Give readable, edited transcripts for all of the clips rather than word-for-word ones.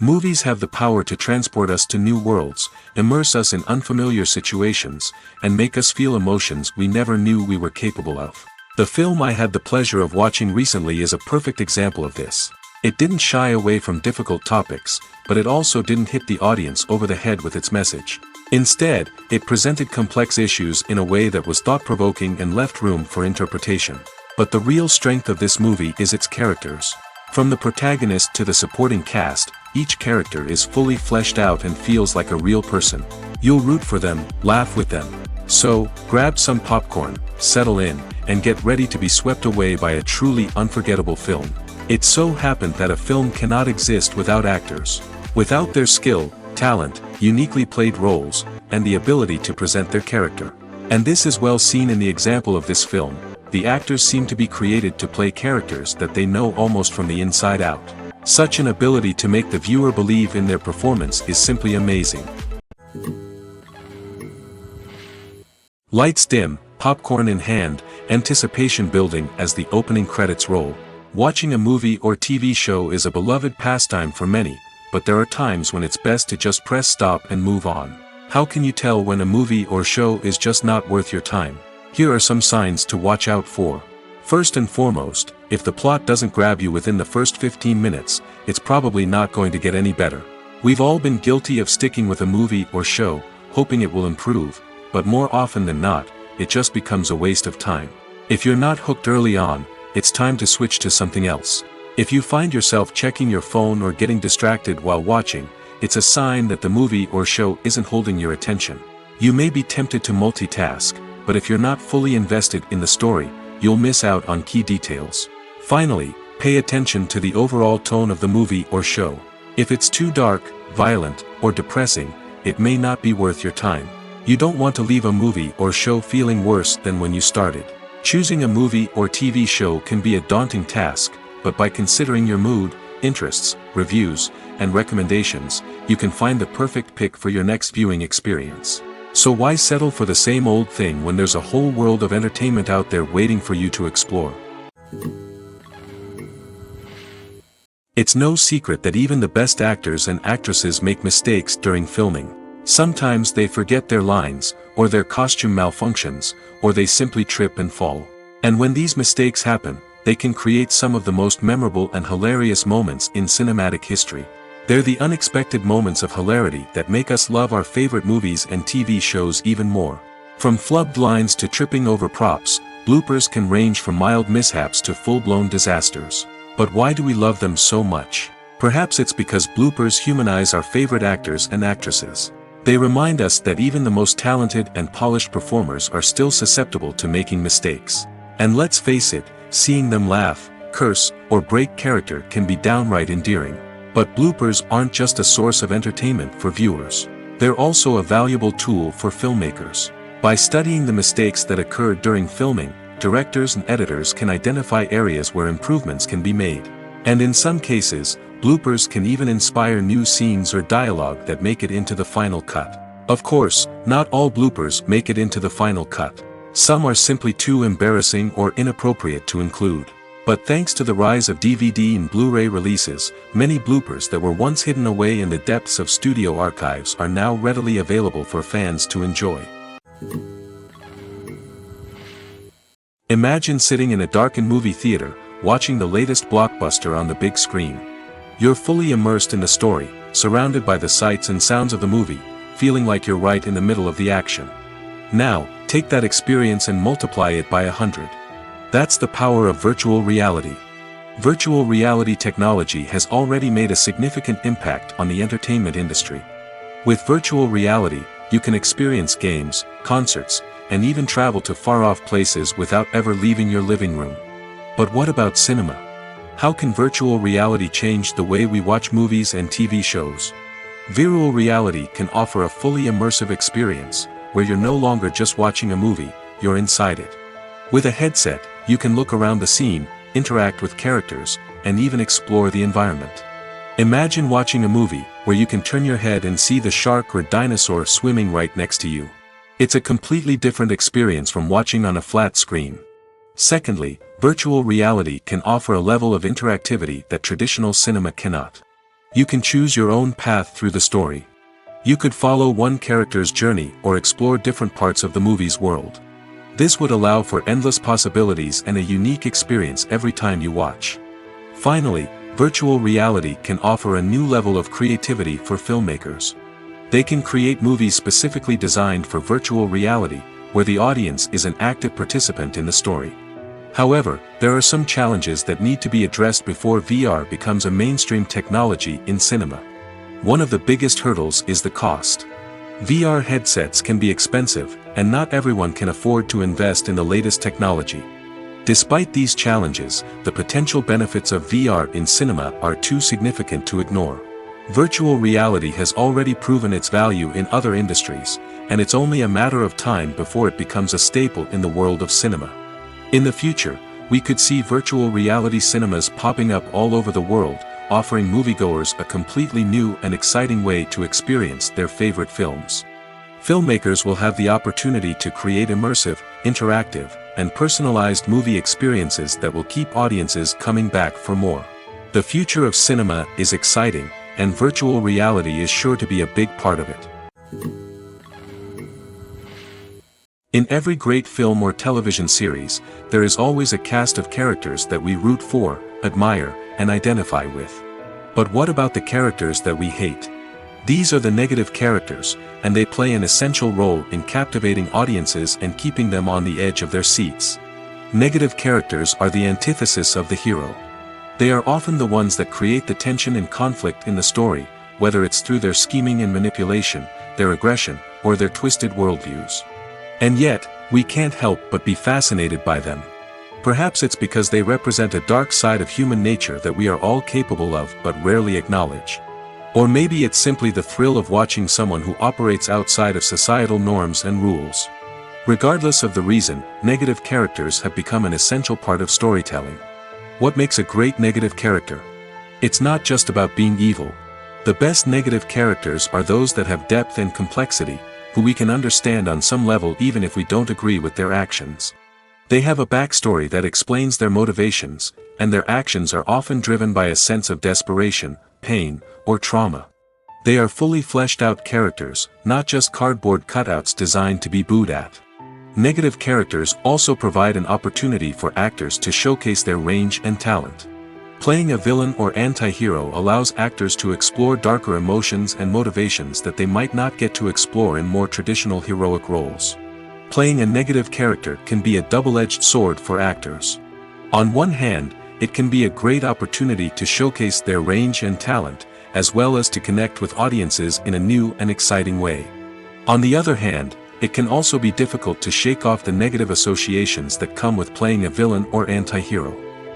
Movies have the power to transport us to new worlds, immerse us in unfamiliar situations, and make us feel emotions we never knew we were capable of. The film I had the pleasure of watching recently is a perfect example of this. It didn't shy away from difficult topics, but it also didn't hit the audience over the head with its message. Instead, it presented complex issues in a way that was thought-provoking and left room for interpretation. But the real strength of this movie is its characters. From the protagonist to the supporting cast, each character is fully fleshed out and feels like a real person. You'll root for them, laugh with them. So, grab some popcorn, settle in, and get ready to be swept away by a truly unforgettable film. It so happened that a film cannot exist without actors. Without their skill, talent, uniquely played roles, and the ability to present their character. And this is well seen in the example of this film. The actors seem to be created to play characters that they know almost from the inside out. Such an ability to make the viewer believe in their performance is simply amazing. Lights dim, popcorn in hand, anticipation building as the opening credits roll. Watching a movie or TV show is a beloved pastime for many, but there are times when it's best to just press stop and move on. How can you tell when a movie or show is just not worth your time? Here are some signs to watch out for. First and foremost, if the plot doesn't grab you within the first 15 minutes, it's probably not going to get any better. We've all been guilty of sticking with a movie or show, hoping it will improve, but more often than not, it just becomes a waste of time. If you're not hooked early on, it's time to switch to something else. If you find yourself checking your phone or getting distracted while watching, it's a sign that the movie or show isn't holding your attention. You may be tempted to multitask, but if you're not fully invested in the story, you'll miss out on key details. Finally, pay attention to the overall tone of the movie or show. If it's too dark, violent, or depressing, it may not be worth your time. You don't want to leave a movie or show feeling worse than when you started. Choosing a movie or TV show can be a daunting task, but by considering your mood, interests, reviews, and recommendations, you can find the perfect pick for your next viewing experience. So why settle for the same old thing when there's a whole world of entertainment out there waiting for you to explore? It's no secret that even the best actors and actresses make mistakes during filming. Sometimes they forget their lines, or their costume malfunctions, or they simply trip and fall. And when these mistakes happen, they can create some of the most memorable and hilarious moments in cinematic history. They're the unexpected moments of hilarity that make us love our favorite movies and TV shows even more. From flubbed lines to tripping over props, bloopers can range from mild mishaps to full-blown disasters. But why do we love them so much? Perhaps it's because bloopers humanize our favorite actors and actresses. They remind us that even the most talented and polished performers are still susceptible to making mistakes. And let's face it, seeing them laugh, curse, or break character can be downright endearing. But bloopers aren't just a source of entertainment for viewers. They're also a valuable tool for filmmakers. By studying the mistakes that occurred during filming, directors and editors can identify areas where improvements can be made. And in some cases, bloopers can even inspire new scenes or dialogue that make it into the final cut. Of course, not all bloopers make it into the final cut. Some are simply too embarrassing or inappropriate to include. But thanks to the rise of DVD and Blu-ray releases, many bloopers that were once hidden away in the depths of studio archives are now readily available for fans to enjoy. Imagine sitting in a darkened movie theater, watching the latest blockbuster on the big screen. You're fully immersed in the story, surrounded by the sights and sounds of the movie, feeling like you're right in the middle of the action. Now, take that experience and multiply it by 100. That's the power of virtual reality. Virtual reality technology has already made a significant impact on the entertainment industry. With virtual reality, you can experience games, concerts, and even travel to far-off places without ever leaving your living room. But what about cinema? How can virtual reality change the way we watch movies and TV shows? Virtual reality can offer a fully immersive experience, where you're no longer just watching a movie, you're inside it. With a headset, you can look around the scene, interact with characters, and even explore the environment. Imagine watching a movie where you can turn your head and see the shark or dinosaur swimming right next to you. It's a completely different experience from watching on a flat screen. Secondly, virtual reality can offer a level of interactivity that traditional cinema cannot. You can choose your own path through the story. You could follow one character's journey or explore different parts of the movie's world. This would allow for endless possibilities and a unique experience every time you watch. Finally, virtual reality can offer a new level of creativity for filmmakers. They can create movies specifically designed for virtual reality, where the audience is an active participant in the story. However, there are some challenges that need to be addressed before VR becomes a mainstream technology in cinema. One of the biggest hurdles is the cost. VR headsets can be expensive, and not everyone can afford to invest in the latest technology. Despite these challenges, the potential benefits of VR in cinema are too significant to ignore. Virtual reality has already proven its value in other industries, and it's only a matter of time before it becomes a staple in the world of cinema. In the future, we could see virtual reality cinemas popping up all over the world, offering moviegoers a completely new and exciting way to experience their favorite films. Filmmakers will have the opportunity to create immersive, interactive, and personalized movie experiences that will keep audiences coming back for more. The future of cinema is exciting, and virtual reality is sure to be a big part of it. In every great film or television series, there is always a cast of characters that we root for, admire, and identify with. But what about the characters that we hate? These are the negative characters, and they play an essential role in captivating audiences and keeping them on the edge of their seats. Negative characters are the antithesis of the hero. They are often the ones that create the tension and conflict in the story, whether it's through their scheming and manipulation, their aggression, or their twisted worldviews. And yet, we can't help but be fascinated by them. Perhaps it's because they represent a dark side of human nature that we are all capable of but rarely acknowledge. Or maybe it's simply the thrill of watching someone who operates outside of societal norms and rules. Regardless of the reason, negative characters have become an essential part of storytelling. What makes a great negative character? It's not just about being evil. The best negative characters are those that have depth and complexity, who we can understand on some level even if we don't agree with their actions. They have a backstory that explains their motivations, and their actions are often driven by a sense of desperation, pain, or trauma. They are fully fleshed out characters, not just cardboard cutouts designed to be booed at. Negative characters also provide an opportunity for actors to showcase their range and talent. Playing a villain or anti-hero allows actors to explore darker emotions and motivations that they might not get to explore in more traditional heroic roles. Playing a negative character can be a double-edged sword for actors. On one hand, it can be a great opportunity to showcase their range and talent, as well as to connect with audiences in a new and exciting way. On the other hand, it can also be difficult to shake off the negative associations that come with playing a villain or anti-hero.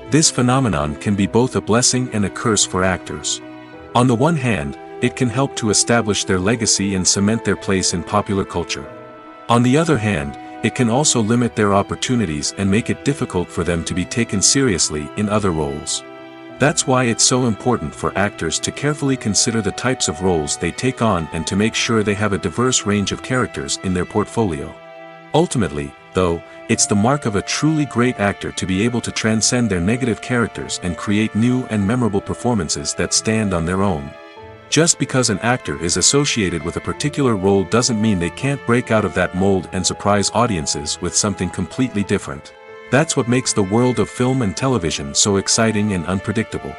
This phenomenon can be both a blessing and a curse for actors. On the one hand, it can help to establish their legacy and cement their place in popular culture. On the other hand, it can also limit their opportunities and make it difficult for them to be taken seriously in other roles. That's why it's so important for actors to carefully consider the types of roles they take on and to make sure they have a diverse range of characters in their portfolio. Ultimately, though, it's the mark of a truly great actor to be able to transcend their negative characters and create new and memorable performances that stand on their own. Just because an actor is associated with a particular role doesn't mean they can't break out of that mold and surprise audiences with something completely different. That's what makes the world of film and television so exciting and unpredictable.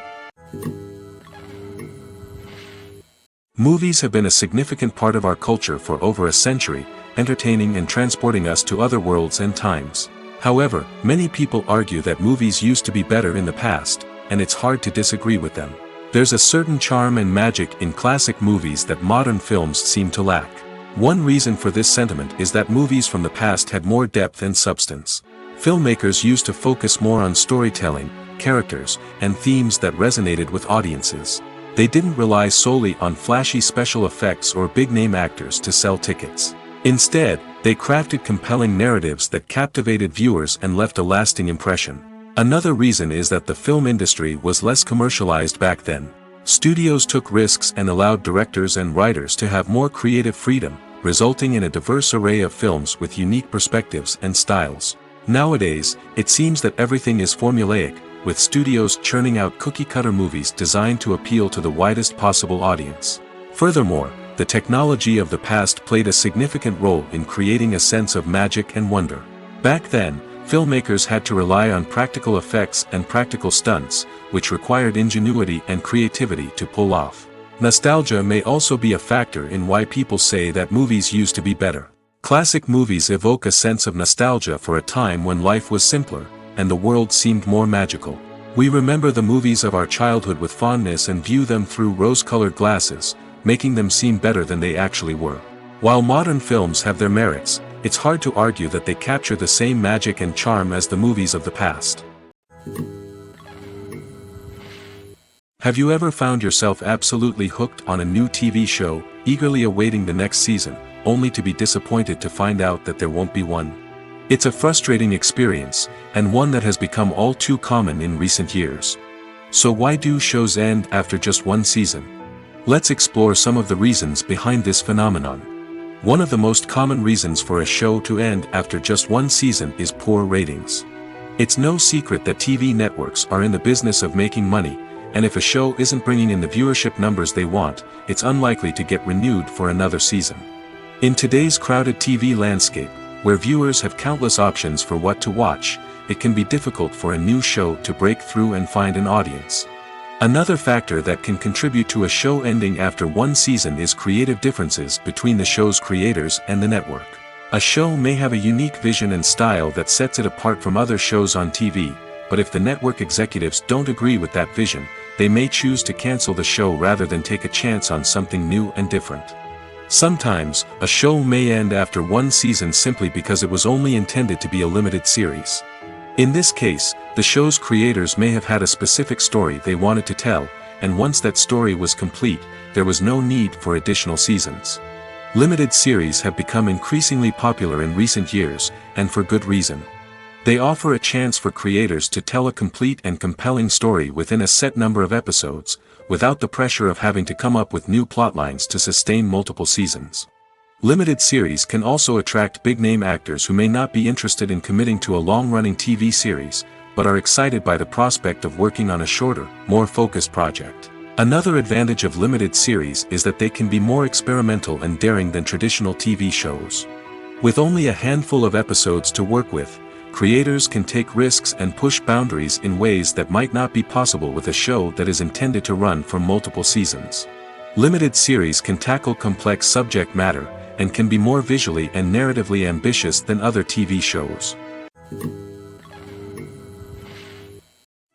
Movies have been a significant part of our culture for over a century, entertaining and transporting us to other worlds and times. However, many people argue that movies used to be better in the past, and it's hard to disagree with them. There's a certain charm and magic in classic movies that modern films seem to lack. One reason for this sentiment is that movies from the past had more depth and substance. Filmmakers used to focus more on storytelling, characters, and themes that resonated with audiences. They didn't rely solely on flashy special effects or big-name actors to sell tickets. Instead, they crafted compelling narratives that captivated viewers and left a lasting impression. Another reason is that the film industry was less commercialized back then. Studios took risks and allowed directors and writers to have more creative freedom, resulting in a diverse array of films with unique perspectives and styles. Nowadays, it seems that everything is formulaic, with studios churning out cookie-cutter movies designed to appeal to the widest possible audience. Furthermore, the technology of the past played a significant role in creating a sense of magic and wonder. Back then, filmmakers had to rely on practical effects and practical stunts, which required ingenuity and creativity to pull off. Nostalgia may also be a factor in why people say that movies used to be better. Classic movies evoke a sense of nostalgia for a time when life was simpler, and the world seemed more magical. We remember the movies of our childhood with fondness and view them through rose-colored glasses, making them seem better than they actually were. While modern films have their merits, it's hard to argue that they capture the same magic and charm as the movies of the past. Have you ever found yourself absolutely hooked on a new TV show, eagerly awaiting the next season, only to be disappointed to find out that there won't be one? It's a frustrating experience, and one that has become all too common in recent years. So why do shows end after just one season? Let's explore some of the reasons behind this phenomenon. One of the most common reasons for a show to end after just one season is poor ratings. It's no secret that TV networks are in the business of making money, and if a show isn't bringing in the viewership numbers they want, it's unlikely to get renewed for another season. In today's crowded TV landscape, where viewers have countless options for what to watch, it can be difficult for a new show to break through and find an audience. Another factor that can contribute to a show ending after one season is creative differences between the show's creators and the network. A show may have a unique vision and style that sets it apart from other shows on TV, but if the network executives don't agree with that vision, they may choose to cancel the show rather than take a chance on something new and different. Sometimes, a show may end after one season simply because it was only intended to be a limited series. In this case, the show's creators may have had a specific story they wanted to tell, and once that story was complete, there was no need for additional seasons. Limited series have become increasingly popular in recent years, and for good reason. They offer a chance for creators to tell a complete and compelling story within a set number of episodes, without the pressure of having to come up with new plotlines to sustain multiple seasons. Limited series can also attract big-name actors who may not be interested in committing to a long-running TV series, but are excited by the prospect of working on a shorter, more focused project. Another advantage of limited series is that they can be more experimental and daring than traditional TV shows. With only a handful of episodes to work with, creators can take risks and push boundaries in ways that might not be possible with a show that is intended to run for multiple seasons. Limited series can tackle complex subject matter, and can be more visually and narratively ambitious than other TV shows.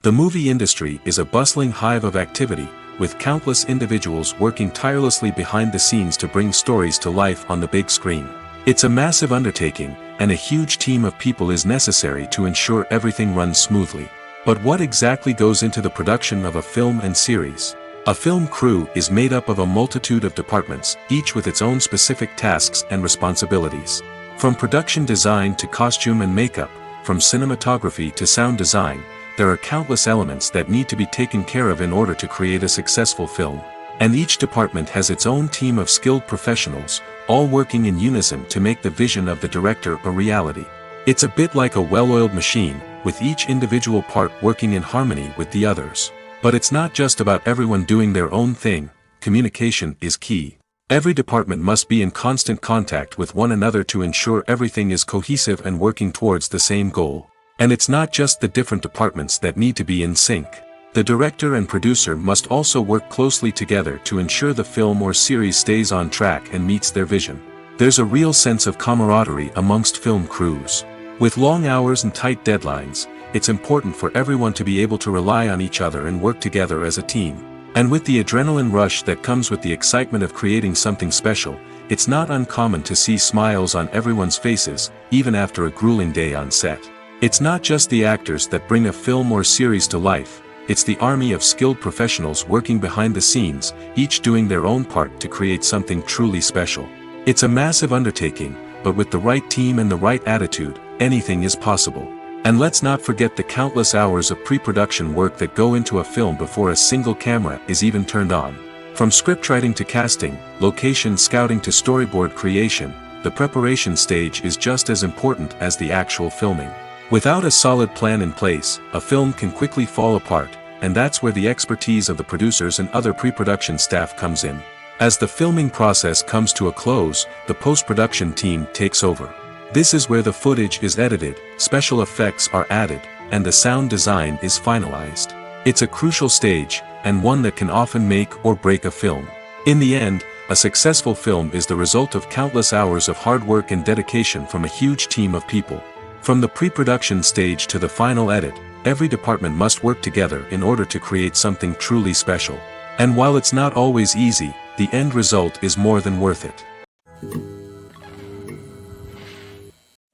The movie industry is a bustling hive of activity, with countless individuals working tirelessly behind the scenes to bring stories to life on the big screen. It's a massive undertaking, and a huge team of people is necessary to ensure everything runs smoothly. But what exactly goes into the production of a film and series? A film crew is made up of a multitude of departments, each with its own specific tasks and responsibilities. From production design to costume and makeup, from cinematography to sound design, there are countless elements that need to be taken care of in order to create a successful film. And each department has its own team of skilled professionals, all working in unison to make the vision of the director a reality. It's a bit like a well-oiled machine, with each individual part working in harmony with the others. But it's not just about everyone doing their own thing. Communication is key. Every department must be in constant contact with one another to ensure everything is cohesive and working towards the same goal. And it's not just the different departments that need to be in sync. The director and producer must also work closely together to ensure the film or series stays on track and meets their vision. There's a real sense of camaraderie amongst film crews. With long hours and tight deadlines, it's important for everyone to be able to rely on each other and work together as a team. And with the adrenaline rush that comes with the excitement of creating something special, it's not uncommon to see smiles on everyone's faces, even after a grueling day on set. It's not just the actors that bring a film or series to life, it's the army of skilled professionals working behind the scenes, each doing their own part to create something truly special. It's a massive undertaking, but with the right team and the right attitude, anything is possible. And let's not forget the countless hours of pre-production work that go into a film before a single camera is even turned on. From scriptwriting to casting, location scouting to storyboard creation, the preparation stage is just as important as the actual filming. Without a solid plan in place, a film can quickly fall apart, and that's where the expertise of the producers and other pre-production staff comes in. As the filming process comes to a close, the post-production team takes over. This is where the footage is edited, special effects are added, and the sound design is finalized. It's a crucial stage, and one that can often make or break a film. In the end, a successful film is the result of countless hours of hard work and dedication from a huge team of people. From the pre-production stage to the final edit, every department must work together in order to create something truly special. And while it's not always easy, the end result is more than worth it.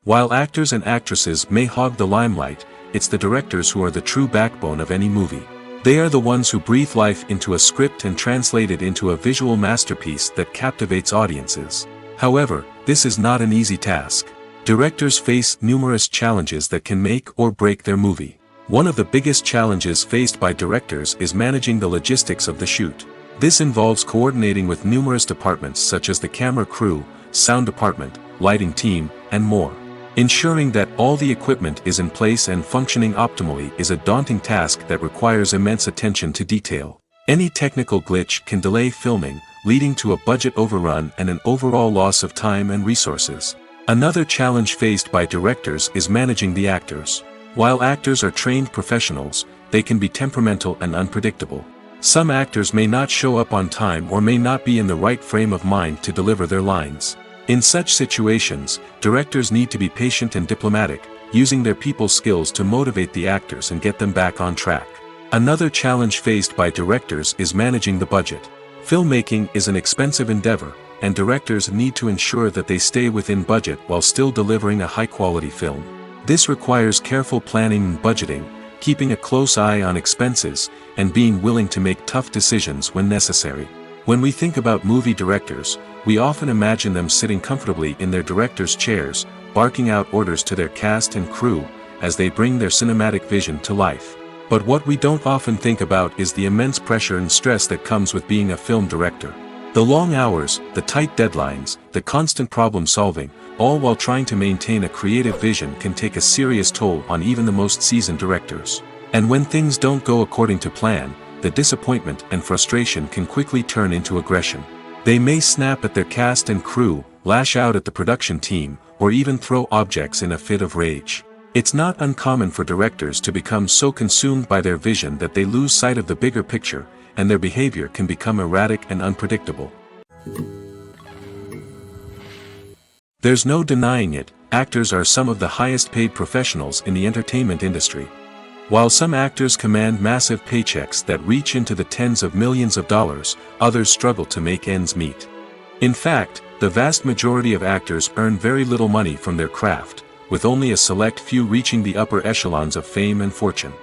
While actors and actresses may hog the limelight, it's the directors who are the true backbone of any movie. They are the ones who breathe life into a script and translate it into a visual masterpiece that captivates audiences. However, this is not an easy task. Directors face numerous challenges that can make or break their movie. One of the biggest challenges faced by directors is managing the logistics of the shoot. This involves coordinating with numerous departments such as the camera crew, sound department, lighting team, and more. Ensuring that all the equipment is in place and functioning optimally is a daunting task that requires immense attention to detail. Any technical glitch can delay filming, leading to a budget overrun and an overall loss of time and resources. Another challenge faced by directors is managing the actors. While actors are trained professionals, they can be temperamental and unpredictable. Some actors may not show up on time or may not be in the right frame of mind to deliver their lines. In such situations, directors need to be patient and diplomatic, using their people skills to motivate the actors and get them back on track. Another challenge faced by directors is managing the budget. Filmmaking is an expensive endeavor, and directors need to ensure that they stay within budget while still delivering a high-quality film. This requires careful planning and budgeting, keeping a close eye on expenses, and being willing to make tough decisions when necessary. When we think about movie directors, we often imagine them sitting comfortably in their director's chairs, barking out orders to their cast and crew, as they bring their cinematic vision to life. But what we don't often think about is the immense pressure and stress that comes with being a film director. The long hours, the tight deadlines, the constant problem solving, all while trying to maintain a creative vision can take a serious toll on even the most seasoned directors. And when things don't go according to plan, the disappointment and frustration can quickly turn into aggression. They may snap at their cast and crew, lash out at the production team, or even throw objects in a fit of rage. It's not uncommon for directors to become so consumed by their vision that they lose sight of the bigger picture, and their behavior can become erratic and unpredictable. There's no denying it, actors are some of the highest paid professionals in the entertainment industry. While some actors command massive paychecks that reach into the tens of millions of dollars, others struggle to make ends meet. In fact, the vast majority of actors earn very little money from their craft, with only a select few reaching the upper echelons of fame and fortune.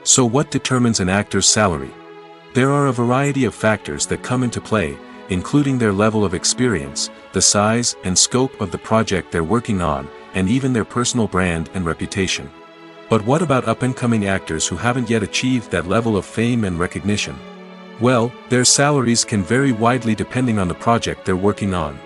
So what determines an actor's salary? There are a variety of factors that come into play, including their level of experience, the size and scope of the project they're working on, and even their personal brand and reputation. But what about up-and-coming actors who haven't yet achieved that level of fame and recognition? Well, their salaries can vary widely depending on the project they're working on.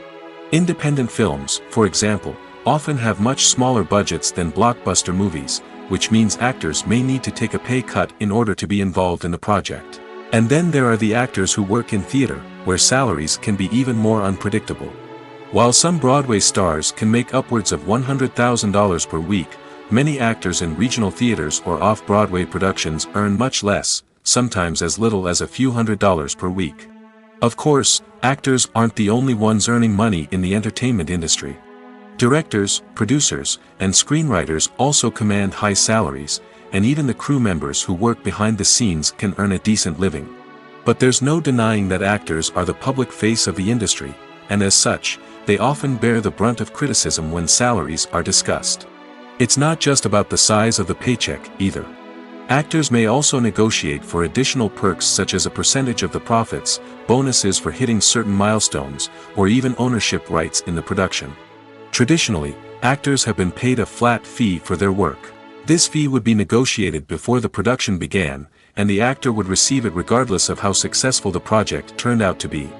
Independent films, for example, often have much smaller budgets than blockbuster movies, which means actors may need to take a pay cut in order to be involved in the project. And then there are the actors who work in theater, where salaries can be even more unpredictable. While some Broadway stars can make upwards of $100,000 per week, many actors in regional theaters or off-Broadway productions earn much less, sometimes as little as a few $100s per week. Of course, actors aren't the only ones earning money in the entertainment industry. Directors, producers, and screenwriters also command high salaries, and even the crew members who work behind the scenes can earn a decent living. But there's no denying that actors are the public face of the industry, and as such, they often bear the brunt of criticism when salaries are discussed. It's not just about the size of the paycheck, either. Actors may also negotiate for additional perks such as a percentage of the profits, bonuses for hitting certain milestones, or even ownership rights in the production. Traditionally, actors have been paid a flat fee for their work. This fee would be negotiated before the production began, and the actor would receive it regardless of how successful the project turned out to be.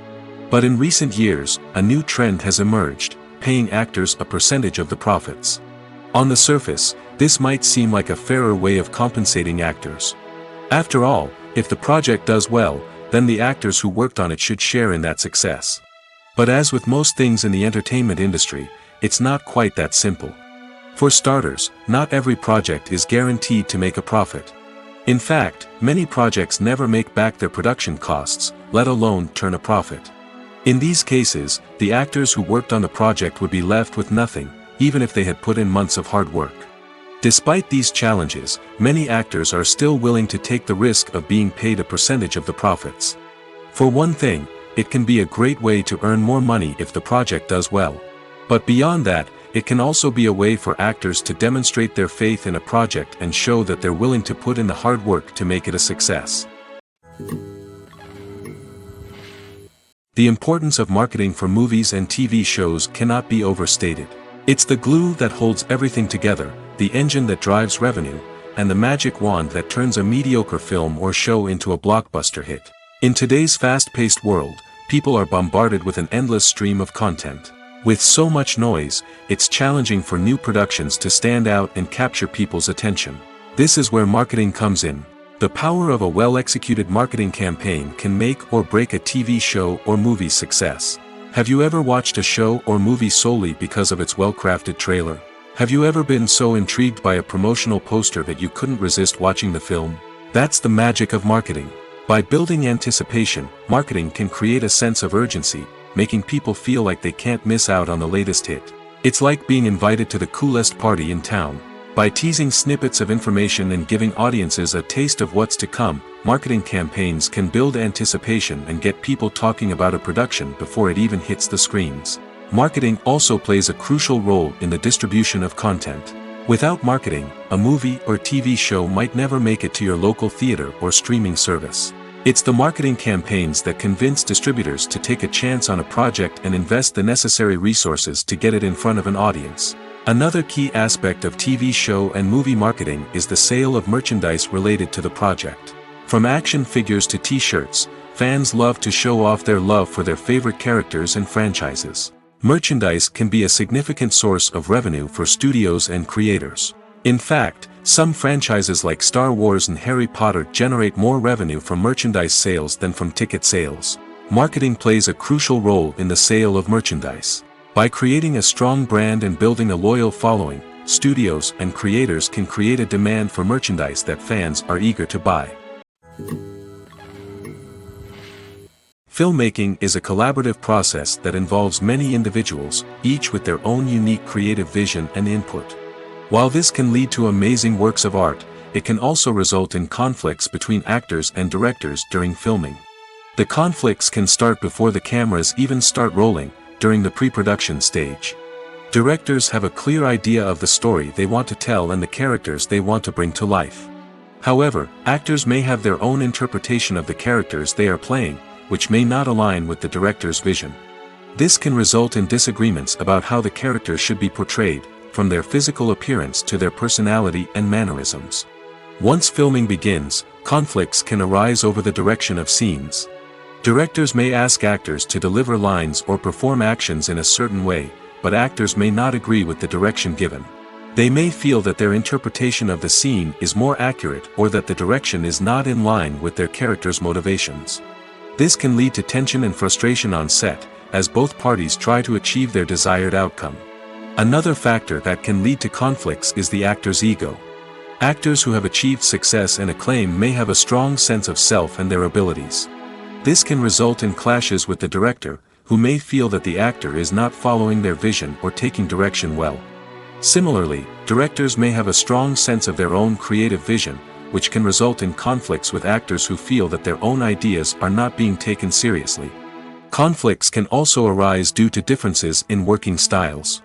But in recent years, a new trend has emerged, paying actors a percentage of the profits. On the surface, This might seem like a fairer way of compensating actors. After all, if the project does well, then the actors who worked on it should share in that success. But as with most things in the entertainment industry, it's not quite that simple. For starters, not every project is guaranteed to make a profit. In fact, many projects never make back their production costs, let alone turn a profit. In these cases, the actors who worked on the project would be left with nothing, even if they had put in months of hard work. Despite these challenges, many actors are still willing to take the risk of being paid a percentage of the profits. For one thing, it can be a great way to earn more money if the project does well. But beyond that, it can also be a way for actors to demonstrate their faith in a project and show that they're willing to put in the hard work to make it a success. The importance of marketing for movies and TV shows cannot be overstated. It's the glue that holds everything together, the engine that drives revenue, and the magic wand that turns a mediocre film or show into a blockbuster hit. In today's fast-paced world, people are bombarded with an endless stream of content. With so much noise, it's challenging for new productions to stand out and capture people's attention. This is where marketing comes in. The power of a well-executed marketing campaign can make or break a TV show or movie's success. Have you ever watched a show or movie solely because of its well-crafted trailer? Have you ever been so intrigued by a promotional poster that you couldn't resist watching the film? That's the magic of marketing. By building anticipation, marketing can create a sense of urgency, making people feel like they can't miss out on the latest hit. It's like being invited to the coolest party in town. By teasing snippets of information and giving audiences a taste of what's to come, marketing campaigns can build anticipation and get people talking about a production before it even hits the screens. Marketing also plays a crucial role in the distribution of content. Without marketing, a movie or TV show might never make it to your local theater or streaming service. It's the marketing campaigns that convince distributors to take a chance on a project and invest the necessary resources to get it in front of an audience. Another key aspect of TV show and movie marketing is the sale of merchandise related to the project. From action figures to t-shirts, fans love to show off their love for their favorite characters and franchises. Merchandise can be a significant source of revenue for studios and creators. In fact, some franchises like Star Wars and Harry Potter generate more revenue from merchandise sales than from ticket sales. Marketing plays a crucial role in the sale of merchandise. By creating a strong brand and building a loyal following, studios and creators can create a demand for merchandise that fans are eager to buy. Filmmaking is a collaborative process that involves many individuals, each with their own unique creative vision and input. While this can lead to amazing works of art, it can also result in conflicts between actors and directors during filming. The conflicts can start before the cameras even start rolling, during the pre-production stage. Directors have a clear idea of the story they want to tell and the characters they want to bring to life. However, actors may have their own interpretation of the characters they are playing, which may not align with the director's vision. This can result in disagreements about how the characters should be portrayed, from their physical appearance to their personality and mannerisms. Once filming begins, conflicts can arise over the direction of scenes. Directors may ask actors to deliver lines or perform actions in a certain way, but actors may not agree with the direction given. They may feel that their interpretation of the scene is more accurate or that the direction is not in line with their character's motivations. This can lead to tension and frustration on set, as both parties try to achieve their desired outcome. Another factor that can lead to conflicts is the actor's ego. Actors who have achieved success and acclaim may have a strong sense of self and their abilities. This can result in clashes with the director, who may feel that the actor is not following their vision or taking direction well. Similarly, directors may have a strong sense of their own creative vision, which can result in conflicts with actors who feel that their own ideas are not being taken seriously. Conflicts can also arise due to differences in working styles.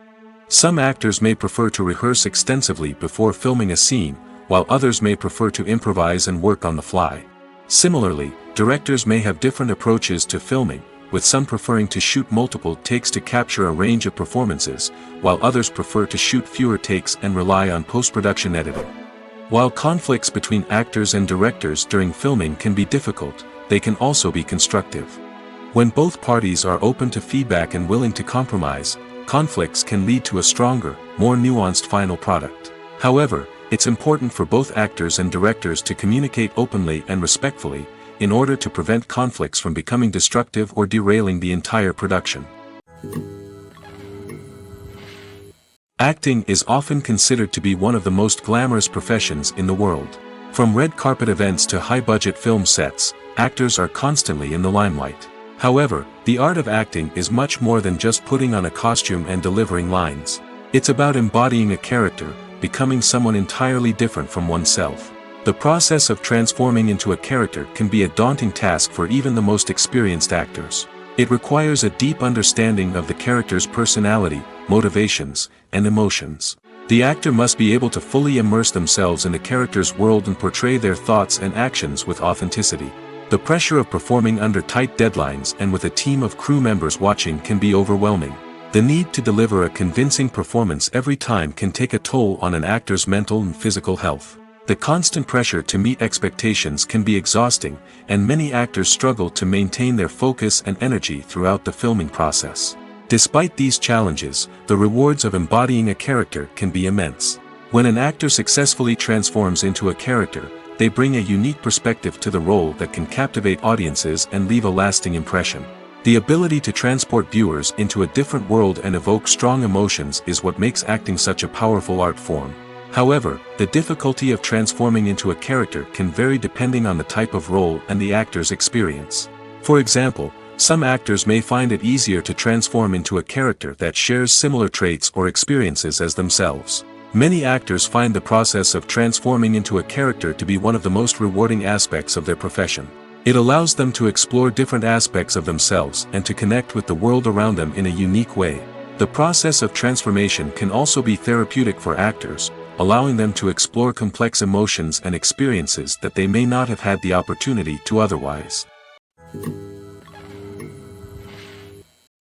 Some actors may prefer to rehearse extensively before filming a scene, while others may prefer to improvise and work on the fly. Similarly, directors may have different approaches to filming, with some preferring to shoot multiple takes to capture a range of performances, while others prefer to shoot fewer takes and rely on post-production editing. While conflicts between actors and directors during filming can be difficult, they can also be constructive. When both parties are open to feedback and willing to compromise, conflicts can lead to a stronger, more nuanced final product. However, it's important for both actors and directors to communicate openly and respectfully, in order to prevent conflicts from becoming destructive or derailing the entire production. Acting is often considered to be one of the most glamorous professions in the world. From red carpet events to high-budget film sets, actors are constantly in the limelight. However, the art of acting is much more than just putting on a costume and delivering lines. It's about embodying a character, becoming someone entirely different from oneself. The process of transforming into a character can be a daunting task for even the most experienced actors. It requires a deep understanding of the character's personality, motivations, and emotions. The actor must be able to fully immerse themselves in the character's world and portray their thoughts and actions with authenticity. The pressure of performing under tight deadlines and with a team of crew members watching can be overwhelming. The need to deliver a convincing performance every time can take a toll on an actor's mental and physical health. The constant pressure to meet expectations can be exhausting, and many actors struggle to maintain their focus and energy throughout the filming process. Despite these challenges, the rewards of embodying a character can be immense. When an actor successfully transforms into a character, they bring a unique perspective to the role that can captivate audiences and leave a lasting impression. The ability to transport viewers into a different world and evoke strong emotions is what makes acting such a powerful art form. However, the difficulty of transforming into a character can vary depending on the type of role and the actor's experience. For example, some actors may find it easier to transform into a character that shares similar traits or experiences as themselves. Many actors find the process of transforming into a character to be one of the most rewarding aspects of their profession. It allows them to explore different aspects of themselves and to connect with the world around them in a unique way. The process of transformation can also be therapeutic for actors, allowing them to explore complex emotions and experiences that they may not have had the opportunity to otherwise.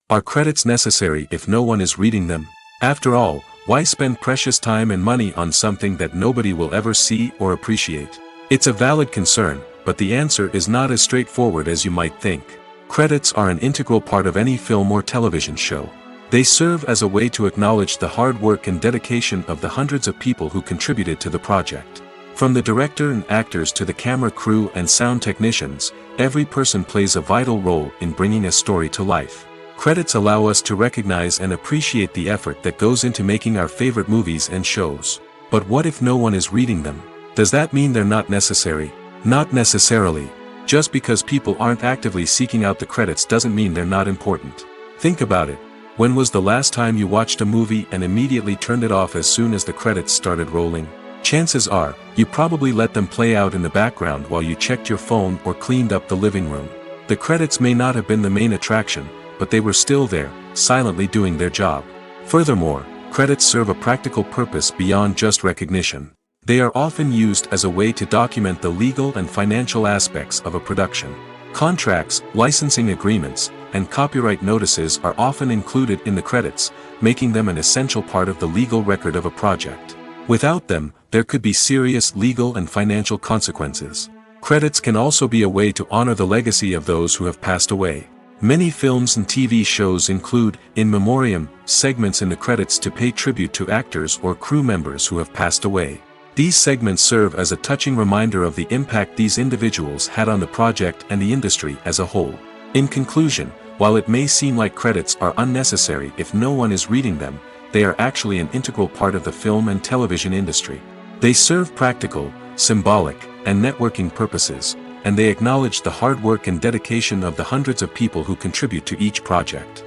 Are credits necessary if no one is reading them? After all, why spend precious time and money on something that nobody will ever see or appreciate? It's a valid concern, but the answer is not as straightforward as you might think. Credits are an integral part of any film or television show. They serve as a way to acknowledge the hard work and dedication of the hundreds of people who contributed to the project. From the director and actors to the camera crew and sound technicians, every person plays a vital role in bringing a story to life. Credits allow us to recognize and appreciate the effort that goes into making our favorite movies and shows. But what if no one is reading them? Does that mean they're not necessary? Not necessarily. Just because people aren't actively seeking out the credits doesn't mean they're not important. Think about it. When was the last time you watched a movie and immediately turned it off as soon as the credits started rolling? Chances are, you probably let them play out in the background while you checked your phone or cleaned up the living room. The credits may not have been the main attraction, but they were still there, silently doing their job. Furthermore, credits serve a practical purpose beyond just recognition. They are often used as a way to document the legal and financial aspects of a production. Contracts, licensing agreements, and copyright notices are often included in the credits, making them an essential part of the legal record of a project. Without them, there could be serious legal and financial consequences. Credits can also be a way to honor the legacy of those who have passed away. Many films and TV shows include, in memoriam, segments in the credits to pay tribute to actors or crew members who have passed away. These segments serve as a touching reminder of the impact these individuals had on the project and the industry as a whole. In conclusion, while it may seem like credits are unnecessary if no one is reading them, they are actually an integral part of the film and television industry. They serve practical, symbolic, and networking purposes, and they acknowledge the hard work and dedication of the hundreds of people who contribute to each project.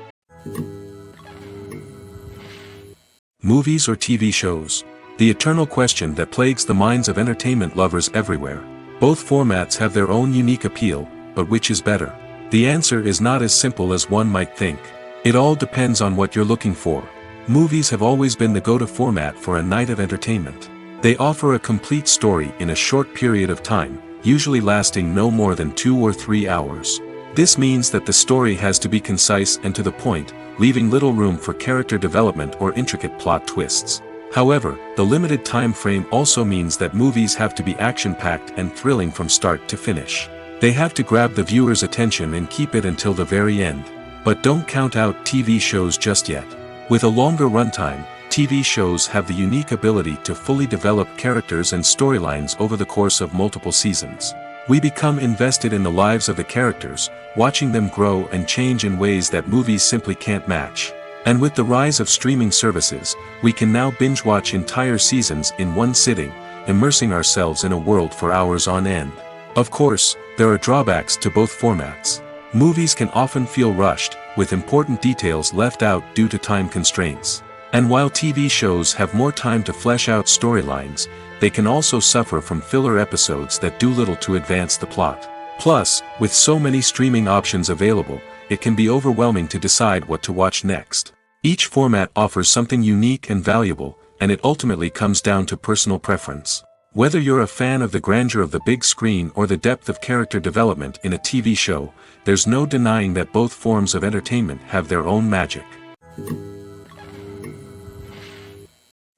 Movies or TV shows? The eternal question that plagues the minds of entertainment lovers everywhere. Both formats have their own unique appeal, but which is better? The answer is not as simple as one might think. It all depends on what you're looking for. Movies have always been the go-to format for a night of entertainment. They offer a complete story in a short period of time, usually lasting no more than 2 or 3 hours. This means that the story has to be concise and to the point, leaving little room for character development or intricate plot twists. However, the limited time frame also means that movies have to be action-packed and thrilling from start to finish. They have to grab the viewer's attention and keep it until the very end. But don't count out TV shows just yet. With a longer runtime, TV shows have the unique ability to fully develop characters and storylines over the course of multiple seasons. We become invested in the lives of the characters, watching them grow and change in ways that movies simply can't match. And with the rise of streaming services, we can now binge-watch entire seasons in one sitting, immersing ourselves in a world for hours on end. Of course, there are drawbacks to both formats. Movies can often feel rushed, with important details left out due to time constraints. And while TV shows have more time to flesh out storylines, they can also suffer from filler episodes that do little to advance the plot. Plus, with so many streaming options available, it can be overwhelming to decide what to watch next. Each format offers something unique and valuable, and it ultimately comes down to personal preference. Whether you're a fan of the grandeur of the big screen or the depth of character development in a TV show, there's no denying that both forms of entertainment have their own magic.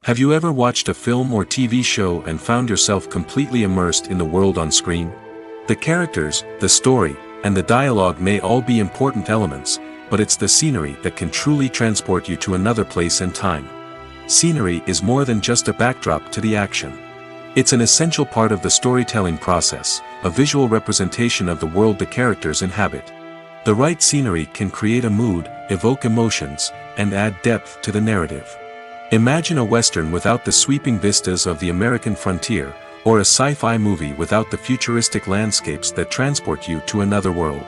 Have you ever watched a film or TV show and found yourself completely immersed in the world on screen? The characters, the story, and the dialogue may all be important elements, but it's the scenery that can truly transport you to another place and time. Scenery is more than just a backdrop to the action. It's an essential part of the storytelling process, a visual representation of the world the characters inhabit. The right scenery can create a mood, evoke emotions, and add depth to the narrative. Imagine a Western without the sweeping vistas of the American frontier, or a sci-fi movie without the futuristic landscapes that transport you to another world.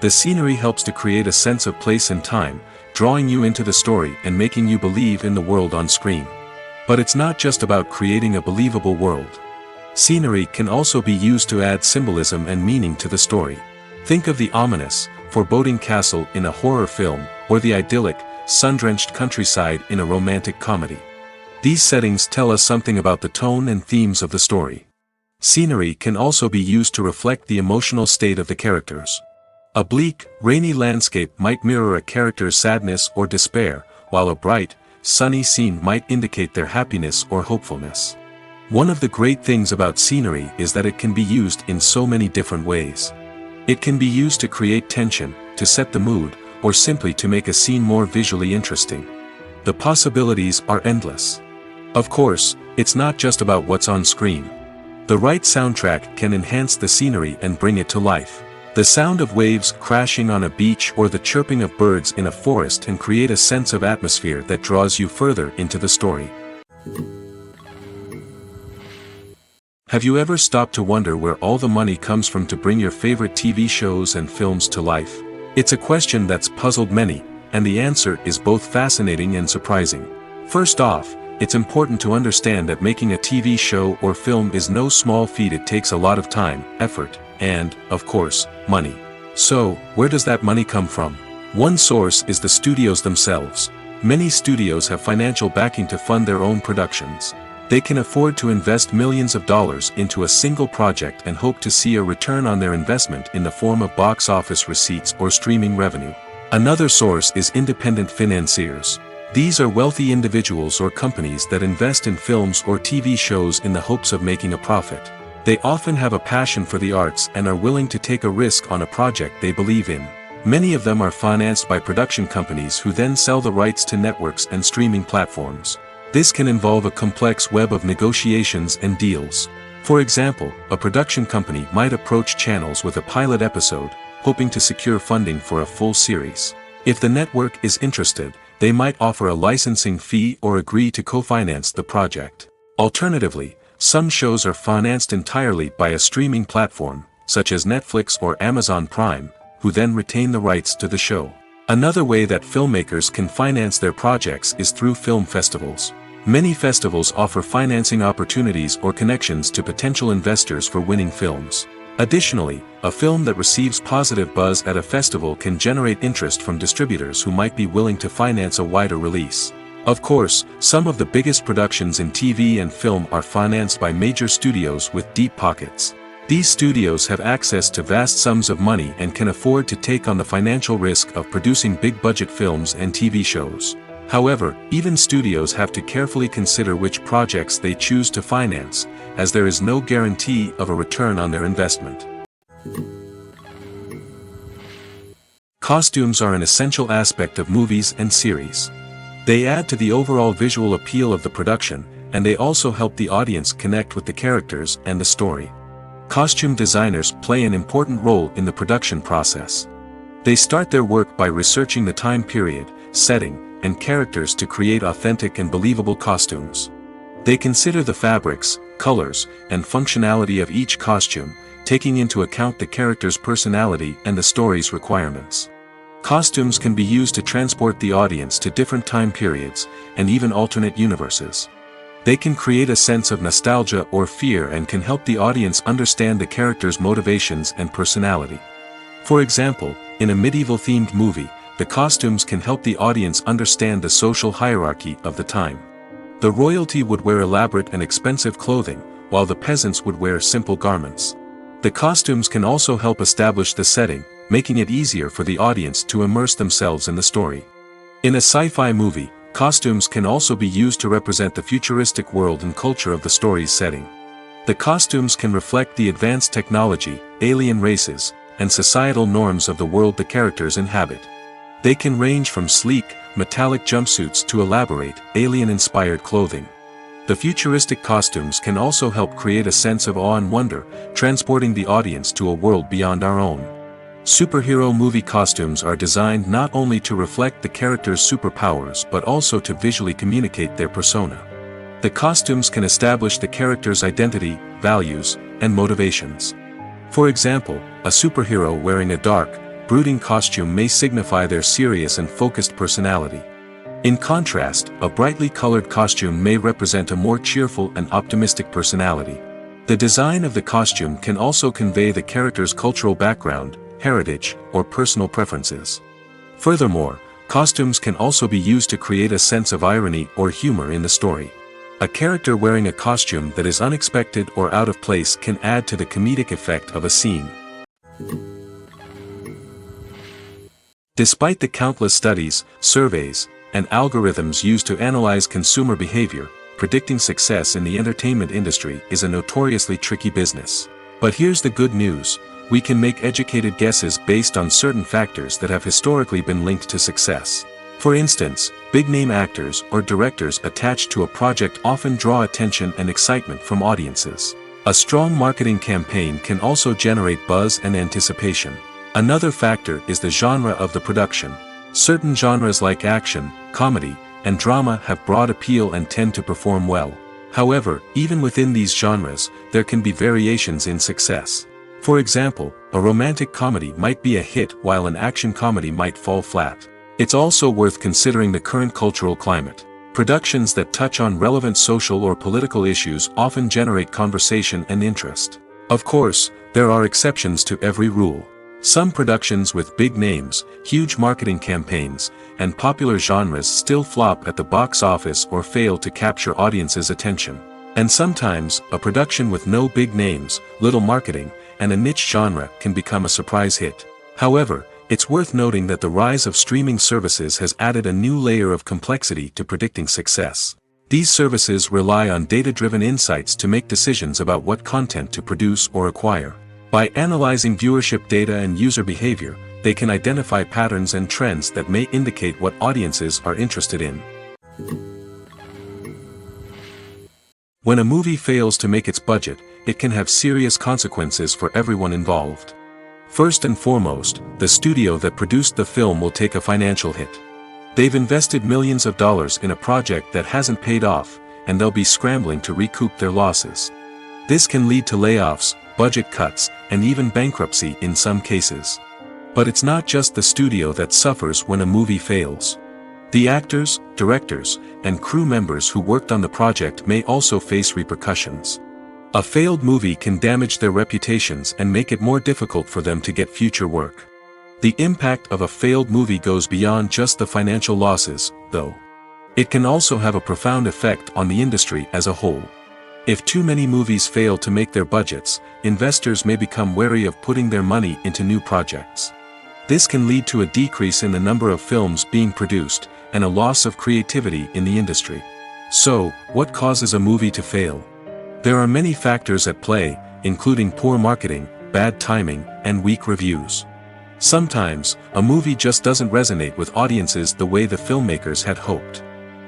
The scenery helps to create a sense of place and time, drawing you into the story and making you believe in the world on screen. But it's not just about creating a believable world. Scenery can also be used to add symbolism and meaning to the story. Think of the ominous, foreboding castle in a horror film, or the idyllic, sun-drenched countryside in a romantic comedy. These settings tell us something about the tone and themes of the story. Scenery can also be used to reflect the emotional state of the characters. A bleak, rainy landscape might mirror a character's sadness or despair, while a bright, sunny scene might indicate their happiness or hopefulness. One of the great things about scenery is that it can be used in so many different ways. It can be used to create tension, to set the mood, or simply to make a scene more visually interesting. The possibilities are endless. Of course, it's not just about what's on screen. The right soundtrack can enhance the scenery and bring it to life. The sound of waves crashing on a beach or the chirping of birds in a forest can create a sense of atmosphere that draws you further into the story. Have you ever stopped to wonder where all the money comes from to bring your favorite TV shows and films to life? It's a question that's puzzled many, and the answer is both fascinating and surprising. First off, it's important to understand that making a TV show or film is no small feat. It takes a lot of time, effort, and, of course, money. So, where does that money come from? One source is the studios themselves. Many studios have financial backing to fund their own productions. They can afford to invest millions of dollars into a single project and hope to see a return on their investment in the form of box office receipts or streaming revenue. Another source is independent financiers. These are wealthy individuals or companies that invest in films or TV shows in the hopes of making a profit. They often have a passion for the arts and are willing to take a risk on a project they believe in. Many of them are financed by production companies who then sell the rights to networks and streaming platforms. This can involve a complex web of negotiations and deals. For example, a production company might approach channels with a pilot episode, hoping to secure funding for a full series. If the network is interested, they might offer a licensing fee or agree to co-finance the project. Alternatively, some shows are financed entirely by a streaming platform, such as Netflix or Amazon Prime, who then retain the rights to the show. Another way that filmmakers can finance their projects is through film festivals. Many festivals offer financing opportunities or connections to potential investors for winning films. Additionally, a film that receives positive buzz at a festival can generate interest from distributors who might be willing to finance a wider release. Of course, some of the biggest productions in TV and film are financed by major studios with deep pockets. These studios have access to vast sums of money and can afford to take on the financial risk of producing big-budget films and TV shows. However, even studios have to carefully consider which projects they choose to finance, as there is no guarantee of a return on their investment. Costumes are an essential aspect of movies and series. They add to the overall visual appeal of the production, and they also help the audience connect with the characters and the story. Costume designers play an important role in the production process. They start their work by researching the time period, setting, and characters to create authentic and believable costumes. They consider the fabrics, colors, and functionality of each costume, taking into account the character's personality and the story's requirements. Costumes can be used to transport the audience to different time periods, and even alternate universes. They can create a sense of nostalgia or fear and can help the audience understand the character's motivations and personality. For example, in a medieval-themed movie, the costumes can help the audience understand the social hierarchy of the time. The royalty would wear elaborate and expensive clothing, while the peasants would wear simple garments. The costumes can also help establish the setting, making it easier for the audience to immerse themselves in the story. In a sci-fi movie, costumes can also be used to represent the futuristic world and culture of the story's setting. The costumes can reflect the advanced technology, alien races, and societal norms of the world the characters inhabit. They can range from sleek, metallic jumpsuits to elaborate, alien-inspired clothing. The futuristic costumes can also help create a sense of awe and wonder, transporting the audience to a world beyond our own. Superhero movie costumes are designed not only to reflect the character's superpowers but also to visually communicate their persona. The costumes can establish the character's identity, values, and motivations. For example, a superhero wearing a dark, brooding costume may signify their serious and focused personality. In contrast, a brightly colored costume may represent a more cheerful and optimistic personality. The design of the costume can also convey the character's cultural background, heritage, or personal preferences. Furthermore, costumes can also be used to create a sense of irony or humor in the story. A character wearing a costume that is unexpected or out of place can add to the comedic effect of a scene. Despite the countless studies, surveys, and algorithms used to analyze consumer behavior, predicting success in the entertainment industry is a notoriously tricky business. But here's the good news: we can make educated guesses based on certain factors that have historically been linked to success. For instance, big-name actors or directors attached to a project often draw attention and excitement from audiences. A strong marketing campaign can also generate buzz and anticipation. Another factor is the genre of the production. Certain genres like action, comedy, and drama have broad appeal and tend to perform well. However, even within these genres, there can be variations in success. For example, a romantic comedy might be a hit while an action comedy might fall flat. It's also worth considering the current cultural climate. Productions that touch on relevant social or political issues often generate conversation and interest. Of course, there are exceptions to every rule. Some productions with big names, huge marketing campaigns, and popular genres still flop at the box office or fail to capture audiences' attention. And sometimes, a production with no big names, little marketing, and a niche genre can become a surprise hit. However, it's worth noting that the rise of streaming services has added a new layer of complexity to predicting success. These services rely on data-driven insights to make decisions about what content to produce or acquire. By analyzing viewership data and user behavior, they can identify patterns and trends that may indicate what audiences are interested in. When a movie fails to make its budget, it can have serious consequences for everyone involved. First and foremost, the studio that produced the film will take a financial hit. They've invested millions of dollars in a project that hasn't paid off, and they'll be scrambling to recoup their losses. This can lead to layoffs, budget cuts, and even bankruptcy in some cases. But it's not just the studio that suffers when a movie fails. The actors, directors, and crew members who worked on the project may also face repercussions. A failed movie can damage their reputations and make it more difficult for them to get future work. The impact of a failed movie goes beyond just the financial losses, though. It can also have a profound effect on the industry as a whole. If too many movies fail to make their budgets, investors may become wary of putting their money into new projects. This can lead to a decrease in the number of films being produced, and a loss of creativity in the industry. So, what causes a movie to fail? There are many factors at play, including poor marketing, bad timing, and weak reviews. Sometimes, a movie just doesn't resonate with audiences the way the filmmakers had hoped.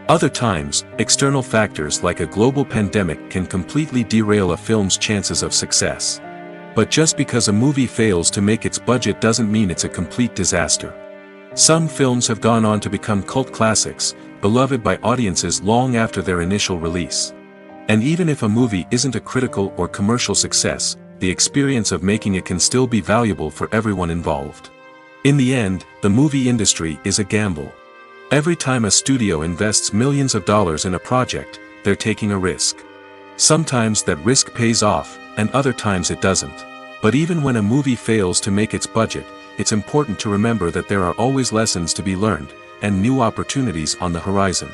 Other times, external factors like a global pandemic can completely derail a film's chances of success. But just because a movie fails to make its budget doesn't mean it's a complete disaster. Some films have gone on to become cult classics, beloved by audiences long after their initial release. And even if a movie isn't a critical or commercial success, the experience of making it can still be valuable for everyone involved. In the end, the movie industry is a gamble. Every time a studio invests millions of dollars in a project, they're taking a risk. Sometimes that risk pays off, and other times it doesn't. But even when a movie fails to make its budget, it's important to remember that there are always lessons to be learned, and new opportunities on the horizon.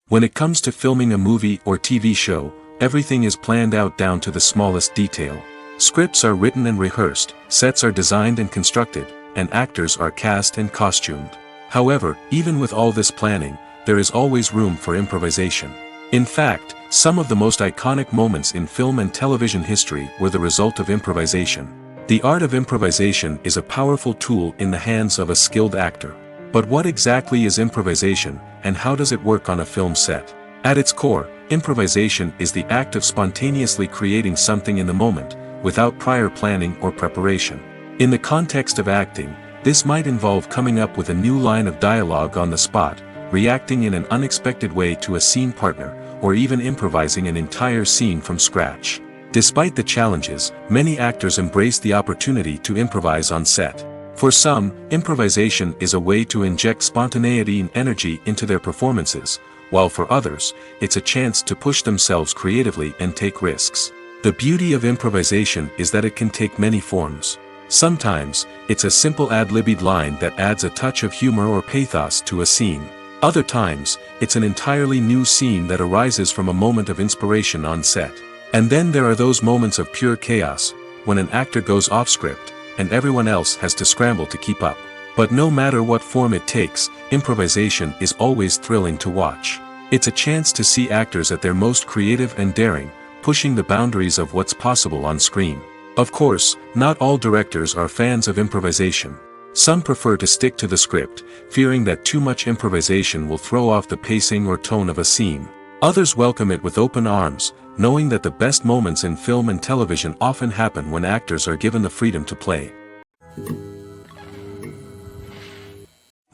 When it comes to filming a movie or TV show, everything is planned out down to the smallest detail. Scripts are written and rehearsed, sets are designed and constructed, and actors are cast and costumed. However, even with all this planning, there is always room for improvisation. In fact, some of the most iconic moments in film and television history were the result of improvisation. The art of improvisation is a powerful tool in the hands of a skilled actor. But what exactly is improvisation, and how does it work on a film set? At its core, improvisation is the act of spontaneously creating something in the moment, without prior planning or preparation. In the context of acting, this might involve coming up with a new line of dialogue on the spot, reacting in an unexpected way to a scene partner, or even improvising an entire scene from scratch. Despite the challenges, many actors embrace the opportunity to improvise on set. For some, improvisation is a way to inject spontaneity and energy into their performances, while for others, it's a chance to push themselves creatively and take risks. The beauty of improvisation is that it can take many forms. Sometimes, it's a simple ad-libbed line that adds a touch of humor or pathos to a scene. Other times, it's an entirely new scene that arises from a moment of inspiration on set. And then there are those moments of pure chaos, when an actor goes off script, and everyone else has to scramble to keep up. But no matter what form it takes, improvisation is always thrilling to watch. It's a chance to see actors at their most creative and daring, pushing the boundaries of what's possible on screen. Of course, not all directors are fans of improvisation. Some prefer to stick to the script, fearing that too much improvisation will throw off the pacing or tone of a scene. Others welcome it with open arms, knowing that the best moments in film and television often happen when actors are given the freedom to play.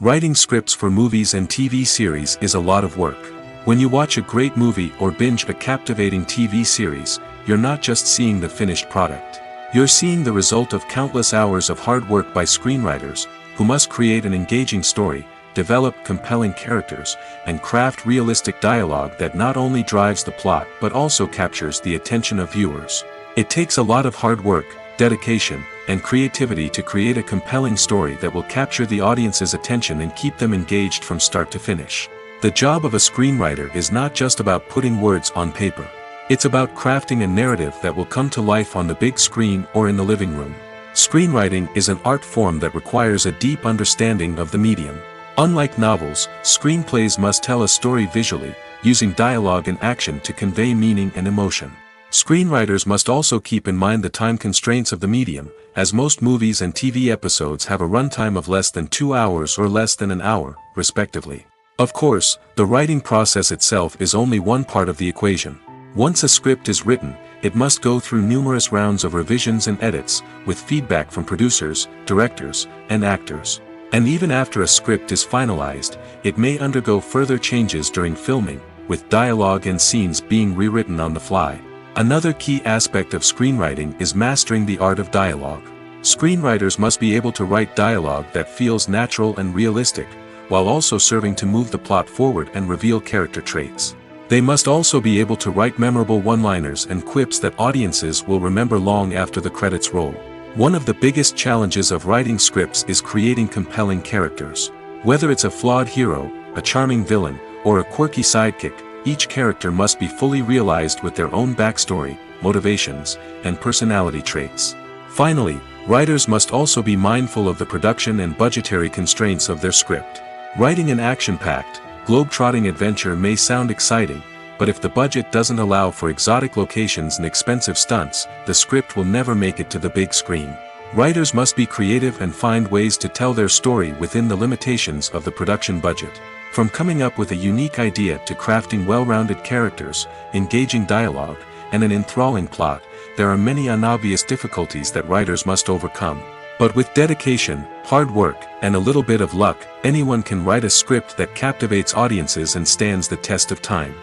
Writing scripts for movies and TV series is a lot of work. When you watch a great movie or binge a captivating TV series, you're not just seeing the finished product. You're seeing the result of countless hours of hard work by screenwriters, who must create an engaging story, develop compelling characters, and craft realistic dialogue that not only drives the plot but also captures the attention of viewers. It takes a lot of hard work, dedication, and creativity to create a compelling story that will capture the audience's attention and keep them engaged from start to finish. The job of a screenwriter is not just about putting words on paper. It's about crafting a narrative that will come to life on the big screen or in the living room. Screenwriting is an art form that requires a deep understanding of the medium. Unlike novels, screenplays must tell a story visually, using dialogue and action to convey meaning and emotion. Screenwriters must also keep in mind the time constraints of the medium, as most movies and TV episodes have a runtime of less than 2 hours or less than an hour, respectively. Of course, the writing process itself is only one part of the equation. Once a script is written, it must go through numerous rounds of revisions and edits, with feedback from producers, directors, and actors. And even after a script is finalized, it may undergo further changes during filming, with dialogue and scenes being rewritten on the fly. Another key aspect of screenwriting is mastering the art of dialogue. Screenwriters must be able to write dialogue that feels natural and realistic, while also serving to move the plot forward and reveal character traits. They must also be able to write memorable one-liners and quips that audiences will remember long after the credits roll. One of the biggest challenges of writing scripts is creating compelling characters. Whether it's a flawed hero, a charming villain, or a quirky sidekick, each character must be fully realized with their own backstory, motivations, and personality traits. Finally, writers must also be mindful of the production and budgetary constraints of their script. Writing an action-packed, globe-trotting adventure may sound exciting, but if the budget doesn't allow for exotic locations and expensive stunts, the script will never make it to the big screen. Writers must be creative and find ways to tell their story within the limitations of the production budget. From coming up with a unique idea to crafting well-rounded characters, engaging dialogue, and an enthralling plot, there are many unobvious difficulties that writers must overcome. But with dedication, hard work, and a little bit of luck, anyone can write a script that captivates audiences and stands the test of time.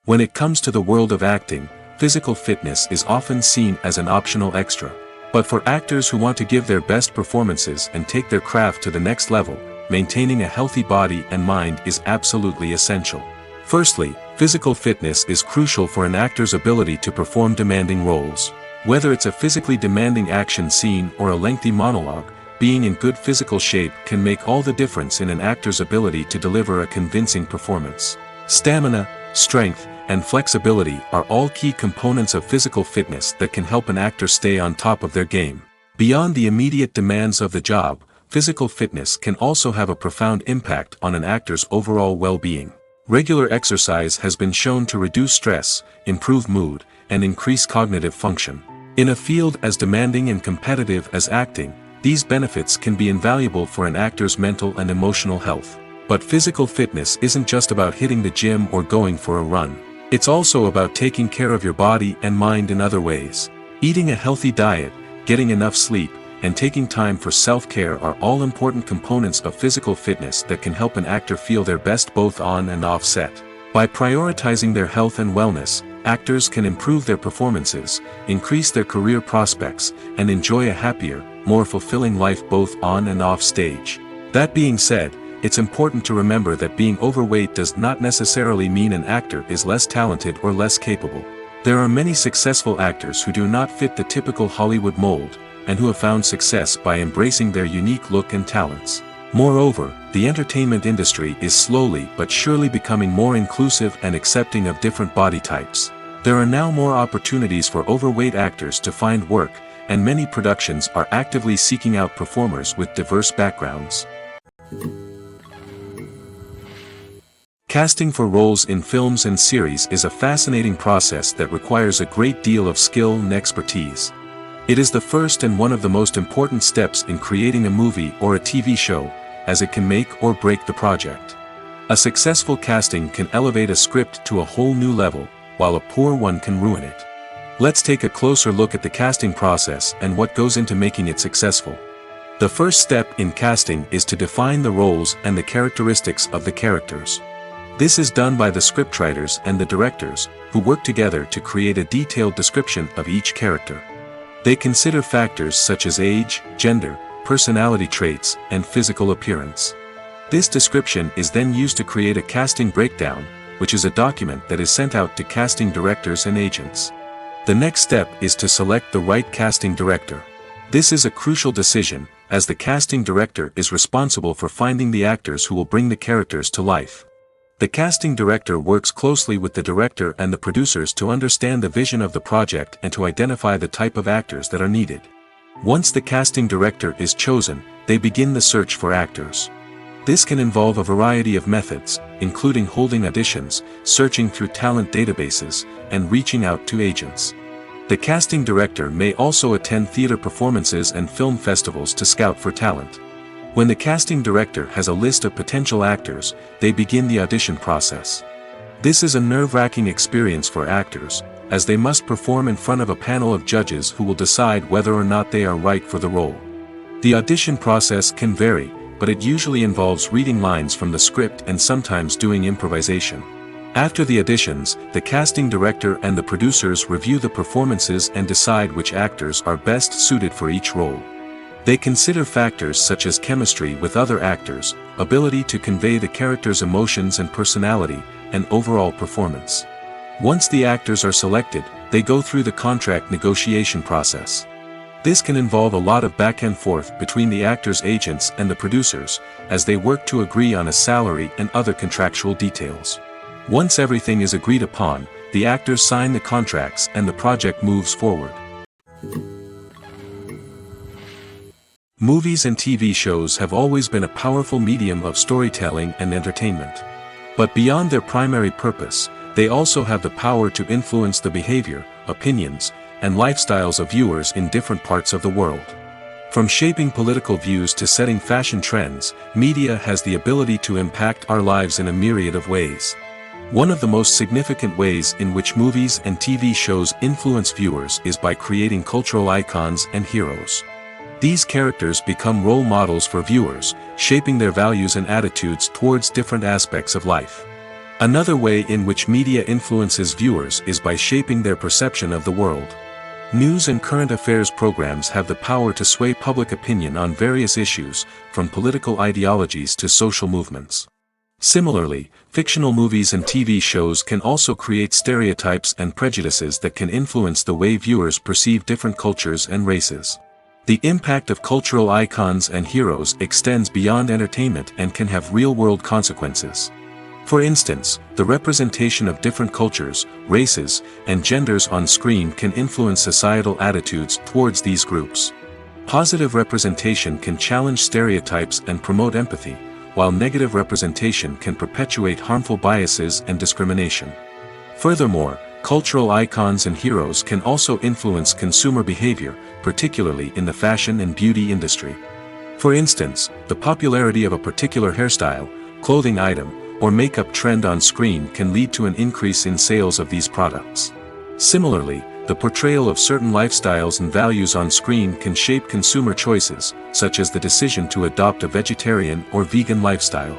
When it comes to the world of acting, physical fitness is often seen as an optional extra. But for actors who want to give their best performances and take their craft to the next level, maintaining a healthy body and mind is absolutely essential. Firstly, physical fitness is crucial for an actor's ability to perform demanding roles. Whether it's a physically demanding action scene or a lengthy monologue, being in good physical shape can make all the difference in an actor's ability to deliver a convincing performance. Stamina, strength, and flexibility are all key components of physical fitness that can help an actor stay on top of their game. Beyond the immediate demands of the job, physical fitness can also have a profound impact on an actor's overall well-being. Regular exercise has been shown to reduce stress, improve mood, and increase cognitive function. In a field as demanding and competitive as acting, these benefits can be invaluable for an actor's mental and emotional health. But physical fitness isn't just about hitting the gym or going for a run. It's also about taking care of your body and mind in other ways. Eating a healthy diet, getting enough sleep, and taking time for self-care are all important components of physical fitness that can help an actor feel their best both on and off set. By prioritizing their health and wellness, actors can improve their performances, increase their career prospects, and enjoy a happier, more fulfilling life both on and off stage. That being said, it's important to remember that being overweight does not necessarily mean an actor is less talented or less capable. There are many successful actors who do not fit the typical Hollywood mold, and who have found success by embracing their unique look and talents. Moreover, the entertainment industry is slowly but surely becoming more inclusive and accepting of different body types. There are now more opportunities for overweight actors to find work, and many productions are actively seeking out performers with diverse backgrounds. Casting for roles in films and series is a fascinating process that requires a great deal of skill and expertise. It is the first and one of the most important steps in creating a movie or a TV show, as it can make or break the project. A successful casting can elevate a script to a whole new level, while a poor one can ruin it. Let's take a closer look at the casting process and what goes into making it successful. The first step in casting is to define the roles and the characteristics of the characters. This is done by the scriptwriters and the directors, who work together to create a detailed description of each character. They consider factors such as age, gender, personality traits, and physical appearance. This description is then used to create a casting breakdown, which is a document that is sent out to casting directors and agents. The next step is to select the right casting director. This is a crucial decision, as the casting director is responsible for finding the actors who will bring the characters to life. The casting director works closely with the director and the producers to understand the vision of the project and to identify the type of actors that are needed. Once the casting director is chosen, they begin the search for actors. This can involve a variety of methods, including holding auditions, searching through talent databases, and reaching out to agents. The casting director may also attend theater performances and film festivals to scout for talent. When the casting director has a list of potential actors, they begin the audition process. This is a nerve-wracking experience for actors, as they must perform in front of a panel of judges who will decide whether or not they are right for the role. The audition process can vary, but it usually involves reading lines from the script and sometimes doing improvisation. After the auditions, the casting director and the producers review the performances and decide which actors are best suited for each role. They consider factors such as chemistry with other actors, ability to convey the character's emotions and personality, and overall performance. Once the actors are selected, they go through the contract negotiation process. This can involve a lot of back and forth between the actors' agents and the producers, as they work to agree on a salary and other contractual details. Once everything is agreed upon, the actors sign the contracts and the project moves forward. Movies and TV shows have always been a powerful medium of storytelling and entertainment. But beyond their primary purpose, they also have the power to influence the behavior, opinions, and lifestyles of viewers in different parts of the world. From shaping political views to setting fashion trends, media has the ability to impact our lives in a myriad of ways. One of the most significant ways in which movies and TV shows influence viewers is by creating cultural icons and heroes. These characters become role models for viewers, shaping their values and attitudes towards different aspects of life. Another way in which media influences viewers is by shaping their perception of the world. News and current affairs programs have the power to sway public opinion on various issues, from political ideologies to social movements. Similarly, fictional movies and TV shows can also create stereotypes and prejudices that can influence the way viewers perceive different cultures and races. The impact of cultural icons and heroes extends beyond entertainment and can have real-world consequences. For instance, the representation of different cultures, races, and genders on screen can influence societal attitudes towards these groups. Positive representation can challenge stereotypes and promote empathy, while negative representation can perpetuate harmful biases and discrimination. Furthermore, cultural icons and heroes can also influence consumer behavior, particularly in the fashion and beauty industry. For instance, the popularity of a particular hairstyle, clothing item, or makeup trend on screen can lead to an increase in sales of these products. Similarly, the portrayal of certain lifestyles and values on screen can shape consumer choices, such as the decision to adopt a vegetarian or vegan lifestyle.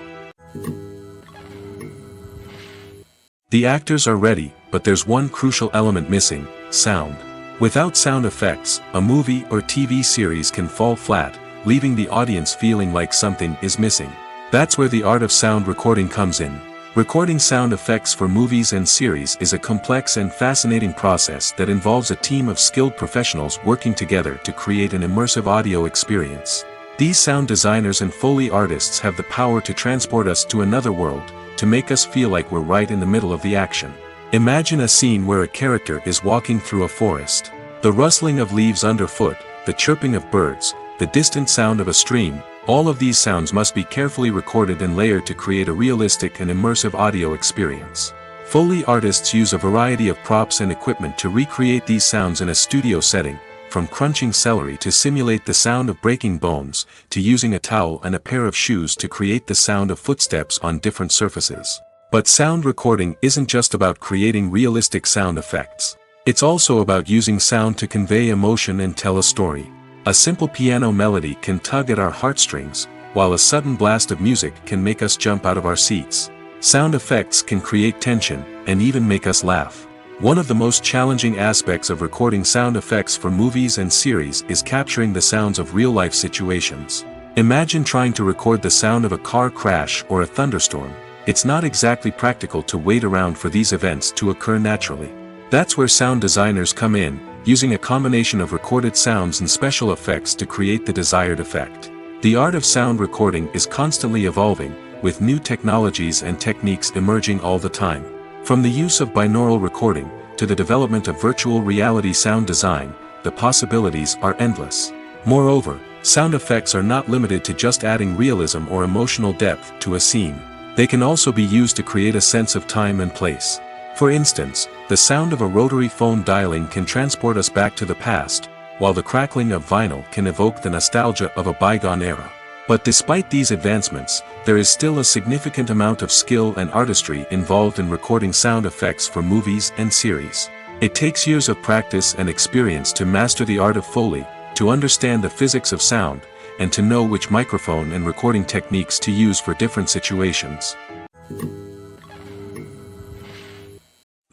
The actors are ready, but there's one crucial element missing: sound. Without sound effects, a movie or TV series can fall flat, leaving the audience feeling like something is missing. That's where the art of sound recording comes in. Recording sound effects for movies and series is a complex and fascinating process that involves a team of skilled professionals working together to create an immersive audio experience. These sound designers and Foley artists have the power to transport us to another world, to make us feel like we're right in the middle of the action. Imagine a scene where a character is walking through a forest. The rustling of leaves underfoot, the chirping of birds, the distant sound of a stream, all of these sounds must be carefully recorded and layered to create a realistic and immersive audio experience. Foley artists use a variety of props and equipment to recreate these sounds in a studio setting, from crunching celery to simulate the sound of breaking bones, to using a towel and a pair of shoes to create the sound of footsteps on different surfaces. But sound recording isn't just about creating realistic sound effects. It's also about using sound to convey emotion and tell a story. A simple piano melody can tug at our heartstrings, while a sudden blast of music can make us jump out of our seats. Sound effects can create tension, and even make us laugh. One of the most challenging aspects of recording sound effects for movies and series is capturing the sounds of real-life situations. Imagine trying to record the sound of a car crash or a thunderstorm. It's not exactly practical to wait around for these events to occur naturally. That's where sound designers come in, using a combination of recorded sounds and special effects to create the desired effect. The art of sound recording is constantly evolving, with new technologies and techniques emerging all the time. From the use of binaural recording, to the development of virtual reality sound design, the possibilities are endless. Moreover, sound effects are not limited to just adding realism or emotional depth to a scene. They can also be used to create a sense of time and place. For instance, the sound of a rotary phone dialing can transport us back to the past, while the crackling of vinyl can evoke the nostalgia of a bygone era. But despite these advancements, there is still a significant amount of skill and artistry involved in recording sound effects for movies and series. It takes years of practice and experience to master the art of Foley, to understand the physics of sound, and to know which microphone and recording techniques to use for different situations.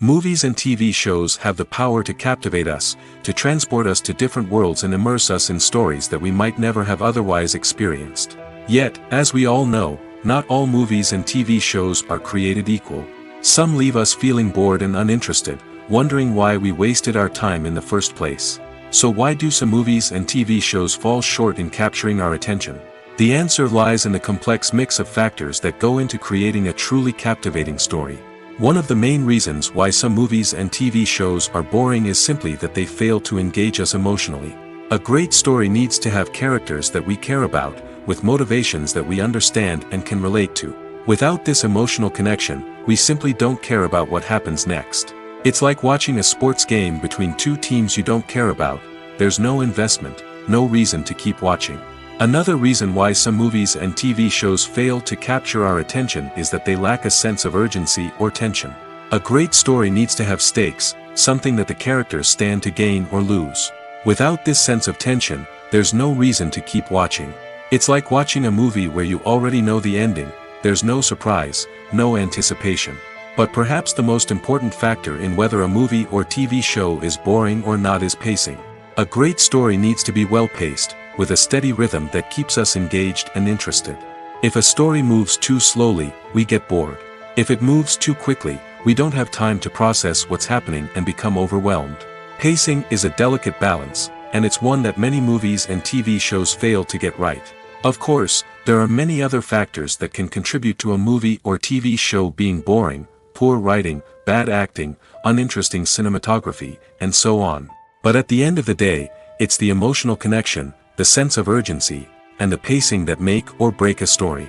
Movies and TV shows have the power to captivate us, to transport us to different worlds and immerse us in stories that we might never have otherwise experienced. Yet, as we all know, not all movies and TV shows are created equal. Some leave us feeling bored and uninterested, wondering why we wasted our time in the first place. So why do some movies and TV shows fall short in capturing our attention? The answer lies in the complex mix of factors that go into creating a truly captivating story. One of the main reasons why some movies and TV shows are boring is simply that they fail to engage us emotionally. A great story needs to have characters that we care about, with motivations that we understand and can relate to. Without this emotional connection, we simply don't care about what happens next. It's like watching a sports game between two teams you don't care about. There's no investment, no reason to keep watching. Another reason why some movies and TV shows fail to capture our attention is that they lack a sense of urgency or tension. A great story needs to have stakes, something that the characters stand to gain or lose. Without this sense of tension, there's no reason to keep watching. It's like watching a movie where you already know the ending. There's no surprise, no anticipation. But perhaps the most important factor in whether a movie or TV show is boring or not is pacing. A great story needs to be well-paced, with a steady rhythm that keeps us engaged and interested. If a story moves too slowly, we get bored. If it moves too quickly, we don't have time to process what's happening and become overwhelmed. Pacing is a delicate balance, and it's one that many movies and TV shows fail to get right. Of course, there are many other factors that can contribute to a movie or TV show being boring: poor writing, bad acting, uninteresting cinematography, and so on. But at the end of the day, it's the emotional connection, the sense of urgency, and the pacing that make or break a story.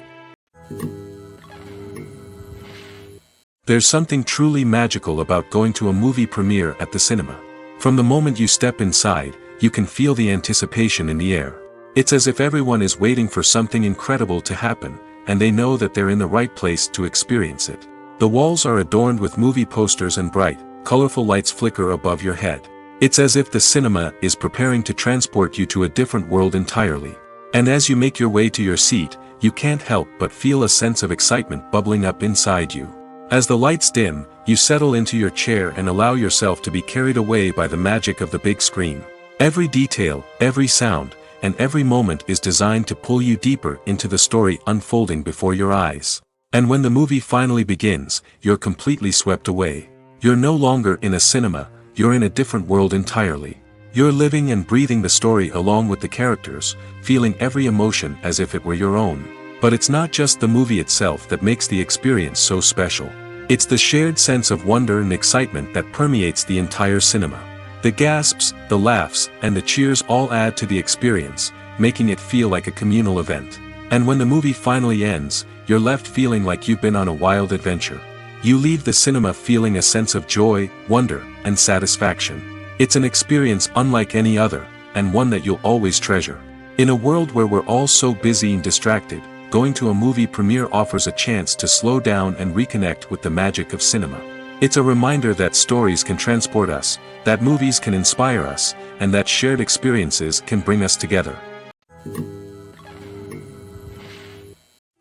There's something truly magical about going to a movie premiere at the cinema. From the moment you step inside, you can feel the anticipation in the air. It's as if everyone is waiting for something incredible to happen, and they know that they're in the right place to experience it. The walls are adorned with movie posters and bright, colorful lights flicker above your head. It's as if the cinema is preparing to transport you to a different world entirely. And as you make your way to your seat, you can't help but feel a sense of excitement bubbling up inside you. As the lights dim, you settle into your chair and allow yourself to be carried away by the magic of the big screen. Every detail, every sound, and every moment is designed to pull you deeper into the story unfolding before your eyes. And when the movie finally begins, you're completely swept away. You're no longer in a cinema, you're in a different world entirely. You're living and breathing the story along with the characters, feeling every emotion as if it were your own. But it's not just the movie itself that makes the experience so special. It's the shared sense of wonder and excitement that permeates the entire cinema. The gasps, the laughs, and the cheers all add to the experience, making it feel like a communal event. And when the movie finally ends, you're left feeling like you've been on a wild adventure. You leave the cinema feeling a sense of joy, wonder, and satisfaction. It's an experience unlike any other, and one that you'll always treasure. In a world where we're all so busy and distracted, going to a movie premiere offers a chance to slow down and reconnect with the magic of cinema. It's a reminder that stories can transport us, that movies can inspire us, and that shared experiences can bring us together.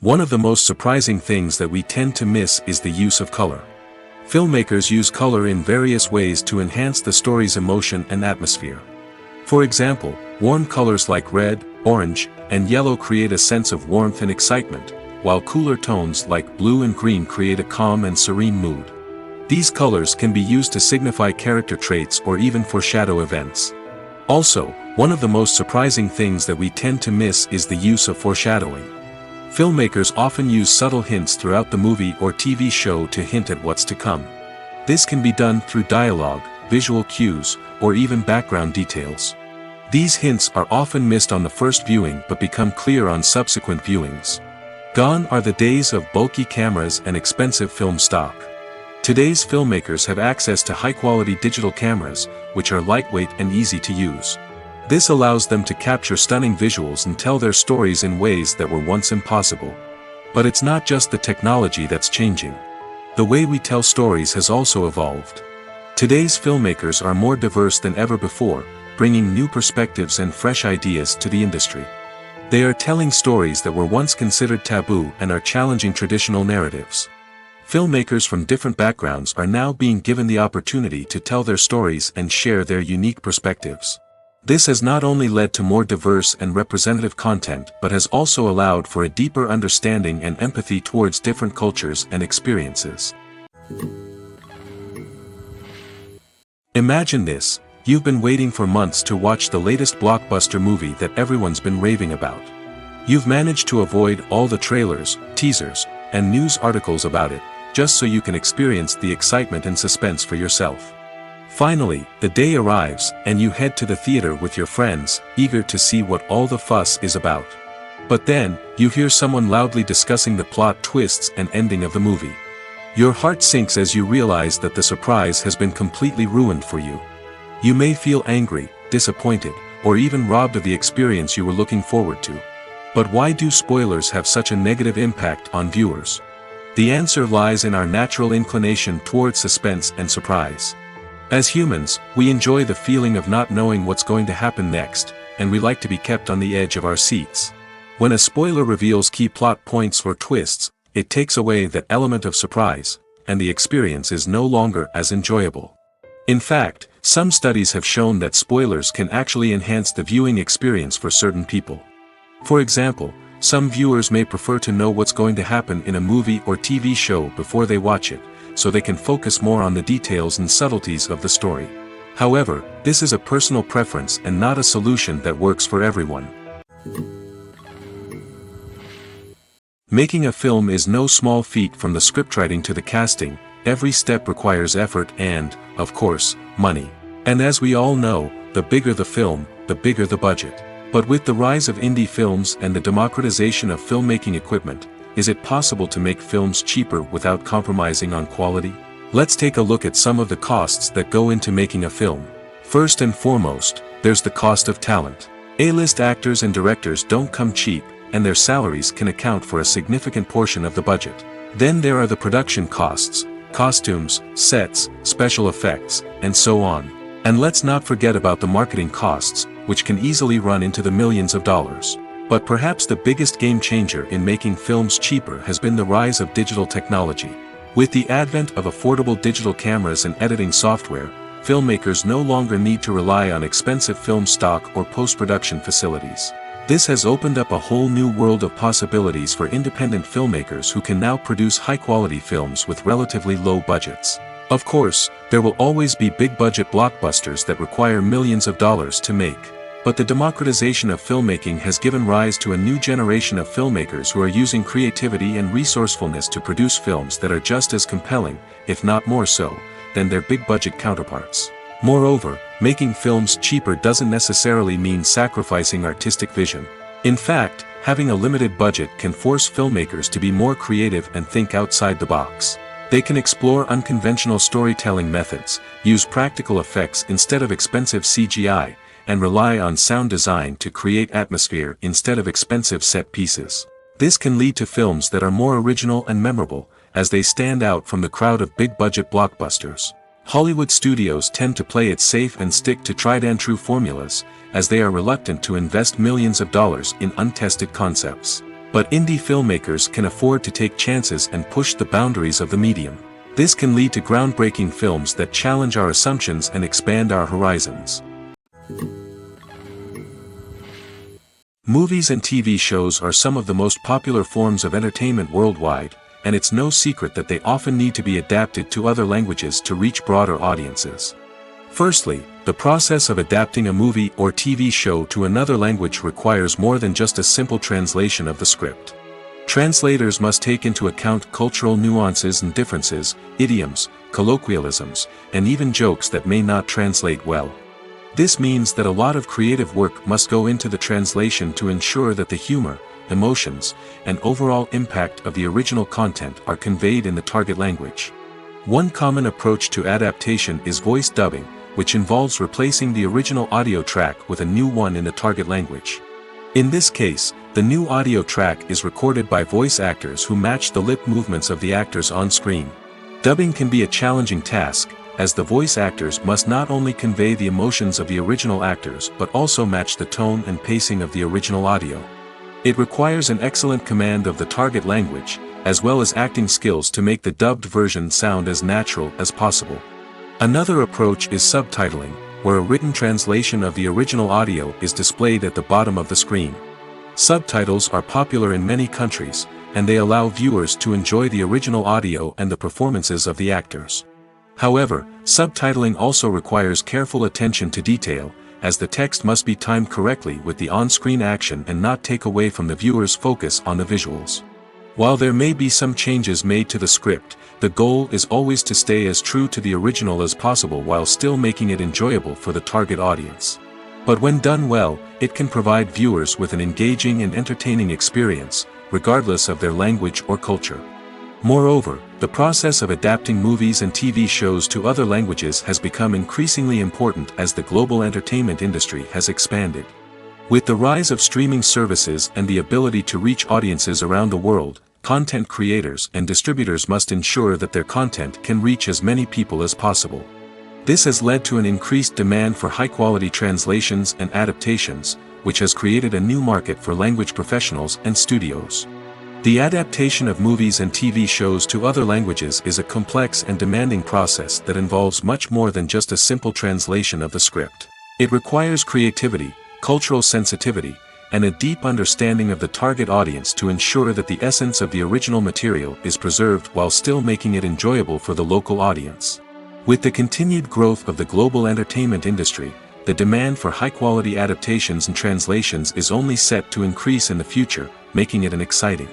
One of the most surprising things that we tend to miss is the use of color. Filmmakers use color in various ways to enhance the story's emotion and atmosphere. For example, warm colors like red, orange, and yellow create a sense of warmth and excitement, while cooler tones like blue and green create a calm and serene mood. These colors can be used to signify character traits or even foreshadow events. Also, one of the most surprising things that we tend to miss is the use of foreshadowing. Filmmakers often use subtle hints throughout the movie or TV show to hint at what's to come. This can be done through dialogue, visual cues, or even background details. These hints are often missed on the first viewing but become clear on subsequent viewings. Gone are the days of bulky cameras and expensive film stock. Today's filmmakers have access to high-quality digital cameras, which are lightweight and easy to use. This allows them to capture stunning visuals and tell their stories in ways that were once impossible. But it's not just the technology that's changing. The way we tell stories has also evolved. Today's filmmakers are more diverse than ever before, bringing new perspectives and fresh ideas to the industry. They are telling stories that were once considered taboo and are challenging traditional narratives. Filmmakers from different backgrounds are now being given the opportunity to tell their stories and share their unique perspectives. This has not only led to more diverse and representative content but has also allowed for a deeper understanding and empathy towards different cultures and experiences. Imagine this: you've been waiting for months to watch the latest blockbuster movie that everyone's been raving about. You've managed to avoid all the trailers, teasers, and news articles about it, just so you can experience the excitement and suspense for yourself. Finally, the day arrives, and you head to the theater with your friends, eager to see what all the fuss is about. But then, you hear someone loudly discussing the plot twists and ending of the movie. Your heart sinks as you realize that the surprise has been completely ruined for you. You may feel angry, disappointed, or even robbed of the experience you were looking forward to. But why do spoilers have such a negative impact on viewers? The answer lies in our natural inclination toward suspense and surprise. As humans, we enjoy the feeling of not knowing what's going to happen next, and we like to be kept on the edge of our seats. When a spoiler reveals key plot points or twists, it takes away that element of surprise, and the experience is no longer as enjoyable. In fact, some studies have shown that spoilers can actually enhance the viewing experience for certain people. For example, some viewers may prefer to know what's going to happen in a movie or TV show before they watch it, so they can focus more on the details and subtleties of the story. However, this is a personal preference and not a solution that works for everyone. Making a film is no small feat. From the scriptwriting to the casting, every step requires effort and, of course, money. And as we all know, the bigger the film, the bigger the budget. But with the rise of indie films and the democratization of filmmaking equipment, is it possible to make films cheaper without compromising on quality? Let's take a look at some of the costs that go into making a film. First and foremost, there's the cost of talent. A-list actors and directors don't come cheap, and their salaries can account for a significant portion of the budget. Then there are the production costs, costumes, sets, special effects, and so on. And let's not forget about the marketing costs, which can easily run into the millions of dollars. But perhaps the biggest game changer in making films cheaper has been the rise of digital technology. With the advent of affordable digital cameras and editing software, filmmakers no longer need to rely on expensive film stock or post-production facilities. This has opened up a whole new world of possibilities for independent filmmakers who can now produce high-quality films with relatively low budgets. Of course, there will always be big-budget blockbusters that require millions of dollars to make. But the democratization of filmmaking has given rise to a new generation of filmmakers who are using creativity and resourcefulness to produce films that are just as compelling, if not more so, than their big-budget counterparts. Moreover, making films cheaper doesn't necessarily mean sacrificing artistic vision. In fact, having a limited budget can force filmmakers to be more creative and think outside the box. They can explore unconventional storytelling methods, use practical effects instead of expensive CGI, and rely on sound design to create atmosphere instead of expensive set pieces. This can lead to films that are more original and memorable, as they stand out from the crowd of big-budget blockbusters. Hollywood studios tend to play it safe and stick to tried-and-true formulas, as they are reluctant to invest millions of dollars in untested concepts. But indie filmmakers can afford to take chances and push the boundaries of the medium. This can lead to groundbreaking films that challenge our assumptions and expand our horizons. Movies and TV shows are some of the most popular forms of entertainment worldwide, and it's no secret that they often need to be adapted to other languages to reach broader audiences. Firstly, the process of adapting a movie or TV show to another language requires more than just a simple translation of the script. Translators must take into account cultural nuances and differences, idioms, colloquialisms, and even jokes that may not translate well. This means that a lot of creative work must go into the translation to ensure that the humor, emotions, and overall impact of the original content are conveyed in the target language. One common approach to adaptation is voice dubbing, which involves replacing the original audio track with a new one in the target language. In this case, the new audio track is recorded by voice actors who match the lip movements of the actors on screen. Dubbing can be a challenging task, as the voice actors must not only convey the emotions of the original actors but also match the tone and pacing of the original audio. It requires an excellent command of the target language, as well as acting skills to make the dubbed version sound as natural as possible. Another approach is subtitling, where a written translation of the original audio is displayed at the bottom of the screen. Subtitles are popular in many countries, and they allow viewers to enjoy the original audio and the performances of the actors. However, subtitling also requires careful attention to detail, as the text must be timed correctly with the on-screen action and not take away from the viewer's focus on the visuals. While there may be some changes made to the script, the goal is always to stay as true to the original as possible while still making it enjoyable for the target audience. But when done well, it can provide viewers with an engaging and entertaining experience, regardless of their language or culture. Moreover, the process of adapting movies and TV shows to other languages has become increasingly important as the global entertainment industry has expanded. With the rise of streaming services and the ability to reach audiences around the world, content creators and distributors must ensure that their content can reach as many people as possible. This has led to an increased demand for high-quality translations and adaptations, which has created a new market for language professionals and studios. The adaptation of movies and TV shows to other languages is a complex and demanding process that involves much more than just a simple translation of the script. It requires creativity, cultural sensitivity, and a deep understanding of the target audience to ensure that the essence of the original material is preserved while still making it enjoyable for the local audience. With the continued growth of the global entertainment industry, the demand for high-quality adaptations and translations is only set to increase in the future, making it an exciting.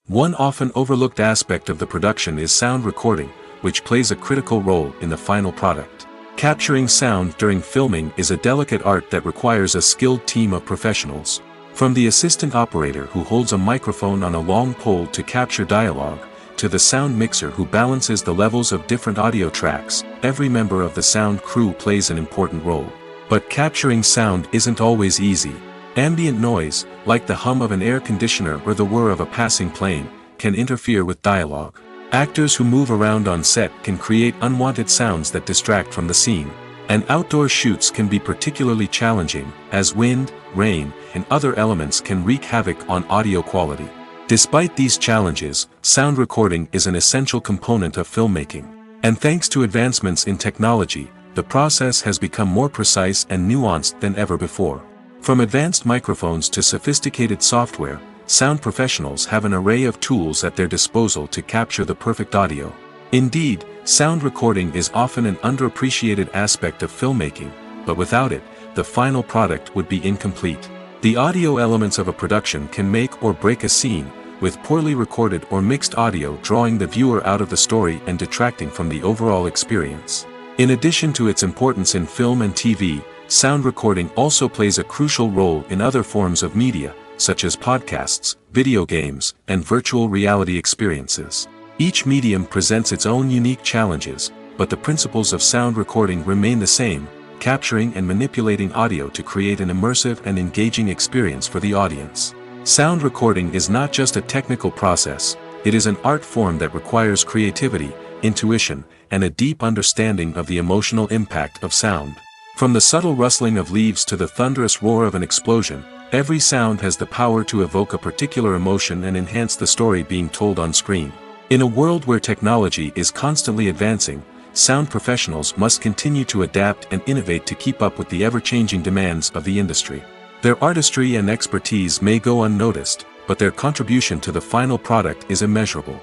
One often overlooked aspect of the production is sound recording, which plays a critical role in the final product. Capturing sound during filming is a delicate art that requires a skilled team of professionals. From the assistant operator who holds a microphone on a long pole to capture dialogue, to the sound mixer who balances the levels of different audio tracks, every member of the sound crew plays an important role. But capturing sound isn't always easy. Ambient noise, like the hum of an air conditioner or the whir of a passing plane, can interfere with dialogue. Actors who move around on set can create unwanted sounds that distract from the scene. And outdoor shoots can be particularly challenging, as wind, rain, and other elements can wreak havoc on audio quality. Despite these challenges, sound recording is an essential component of filmmaking. And thanks to advancements in technology, the process has become more precise and nuanced than ever before. From advanced microphones to sophisticated software, sound professionals have an array of tools at their disposal to capture the perfect audio. Indeed, sound recording is often an underappreciated aspect of filmmaking, but without it, the final product would be incomplete. The audio elements of a production can make or break a scene, with poorly recorded or mixed audio drawing the viewer out of the story and detracting from the overall experience. In addition to its importance in film and TV, sound recording also plays a crucial role in other forms of media, such as podcasts, video games, and virtual reality experiences. Each medium presents its own unique challenges, but the principles of sound recording remain the same, capturing and manipulating audio to create an immersive and engaging experience for the audience. Sound recording is not just a technical process, it is an art form that requires creativity, intuition, and a deep understanding of the emotional impact of sound. From the subtle rustling of leaves to the thunderous roar of an explosion, every sound has the power to evoke a particular emotion and enhance the story being told on screen. In a world where technology is constantly advancing, sound professionals must continue to adapt and innovate to keep up with the ever-changing demands of the industry. Their artistry and expertise may go unnoticed, but their contribution to the final product is immeasurable.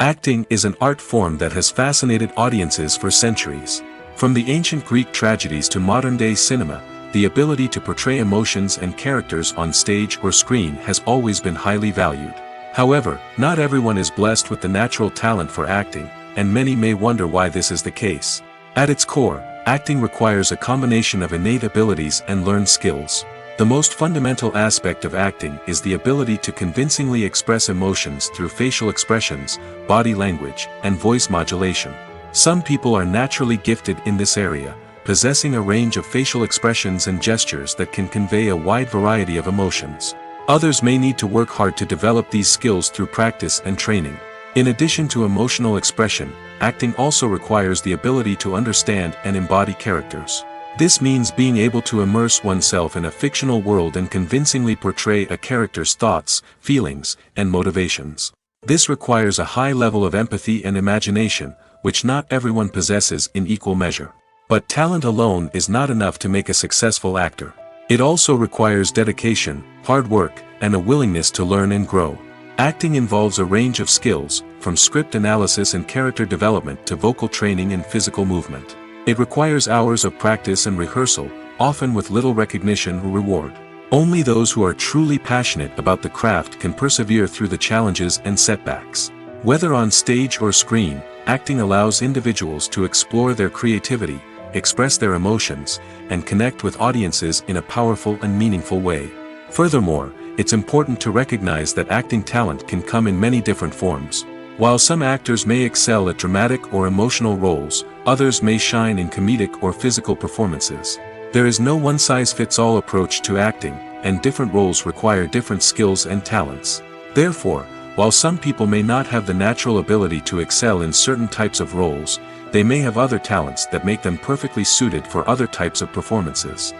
Acting is an art form that has fascinated audiences for centuries. From the ancient Greek tragedies to modern-day cinema, the ability to portray emotions and characters on stage or screen has always been highly valued. However, not everyone is blessed with the natural talent for acting, and many may wonder why this is the case. At its core, acting requires a combination of innate abilities and learned skills. The most fundamental aspect of acting is the ability to convincingly express emotions through facial expressions, body language, and voice modulation. Some people are naturally gifted in this area, possessing a range of facial expressions and gestures that can convey a wide variety of emotions. Others may need to work hard to develop these skills through practice and training. In addition to emotional expression, acting also requires the ability to understand and embody characters. This means being able to immerse oneself in a fictional world and convincingly portray a character's thoughts, feelings, and motivations. This requires a high level of empathy and imagination, which not everyone possesses in equal measure. But talent alone is not enough to make a successful actor. It also requires dedication, hard work, and a willingness to learn and grow. Acting involves a range of skills, from script analysis and character development to vocal training and physical movement. It requires hours of practice and rehearsal, often with little recognition or reward. Only those who are truly passionate about the craft can persevere through the challenges and setbacks. Whether on stage or screen, acting allows individuals to explore their creativity, express their emotions, and connect with audiences in a powerful and meaningful way. Furthermore, it's important to recognize that acting talent can come in many different forms. While some actors may excel at dramatic or emotional roles, others may shine in comedic or physical performances. There is no one-size-fits-all approach to acting, and different roles require different skills and talents. Therefore, while some people may not have the natural ability to excel in certain types of roles, they may have other talents that make them perfectly suited for other types of performances.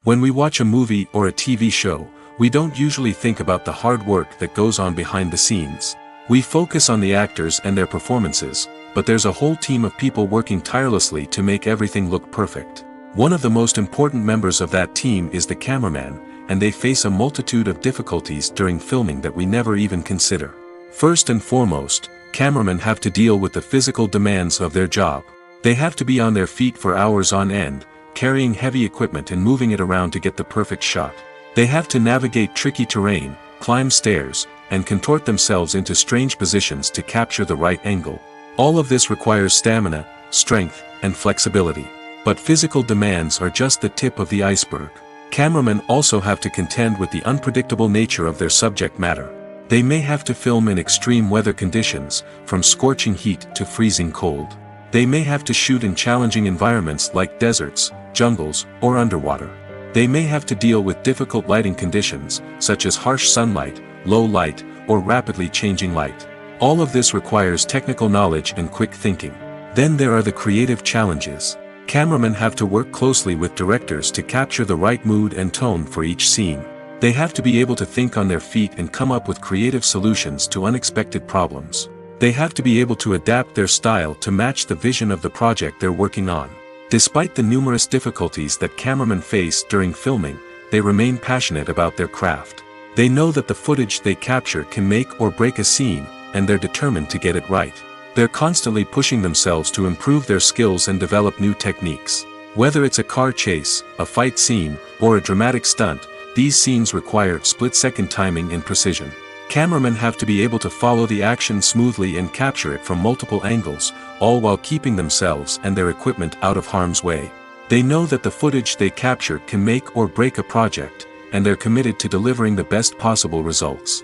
When we watch a movie or a TV show, we don't usually think about the hard work that goes on behind the scenes. We focus on the actors and their performances, but there's a whole team of people working tirelessly to make everything look perfect. One of the most important members of that team is the cameraman, and they face a multitude of difficulties during filming that we never even consider. First and foremost, cameramen have to deal with the physical demands of their job. They have to be on their feet for hours on end, carrying heavy equipment and moving it around to get the perfect shot. They have to navigate tricky terrain, climb stairs, and contort themselves into strange positions to capture the right angle. All of this requires stamina, strength, and flexibility. But physical demands are just the tip of the iceberg. Cameramen also have to contend with the unpredictable nature of their subject matter. They may have to film in extreme weather conditions, from scorching heat to freezing cold. They may have to shoot in challenging environments like deserts, jungles, or underwater. They may have to deal with difficult lighting conditions, such as harsh sunlight, low light, or rapidly changing light. All of this requires technical knowledge and quick thinking. Then there are the creative challenges. Cameramen have to work closely with directors to capture the right mood and tone for each scene. They have to be able to think on their feet and come up with creative solutions to unexpected problems. They have to be able to adapt their style to match the vision of the project they're working on. Despite the numerous difficulties that cameramen face during filming, they remain passionate about their craft. They know that the footage they capture can make or break a scene, and they're determined to get it right. They're constantly pushing themselves to improve their skills and develop new techniques. Whether it's a car chase, a fight scene, or a dramatic stunt, these scenes require split-second timing and precision. Cameramen have to be able to follow the action smoothly and capture it from multiple angles, all while keeping themselves and their equipment out of harm's way. They know that the footage they capture can make or break a project, and they're committed to delivering the best possible results.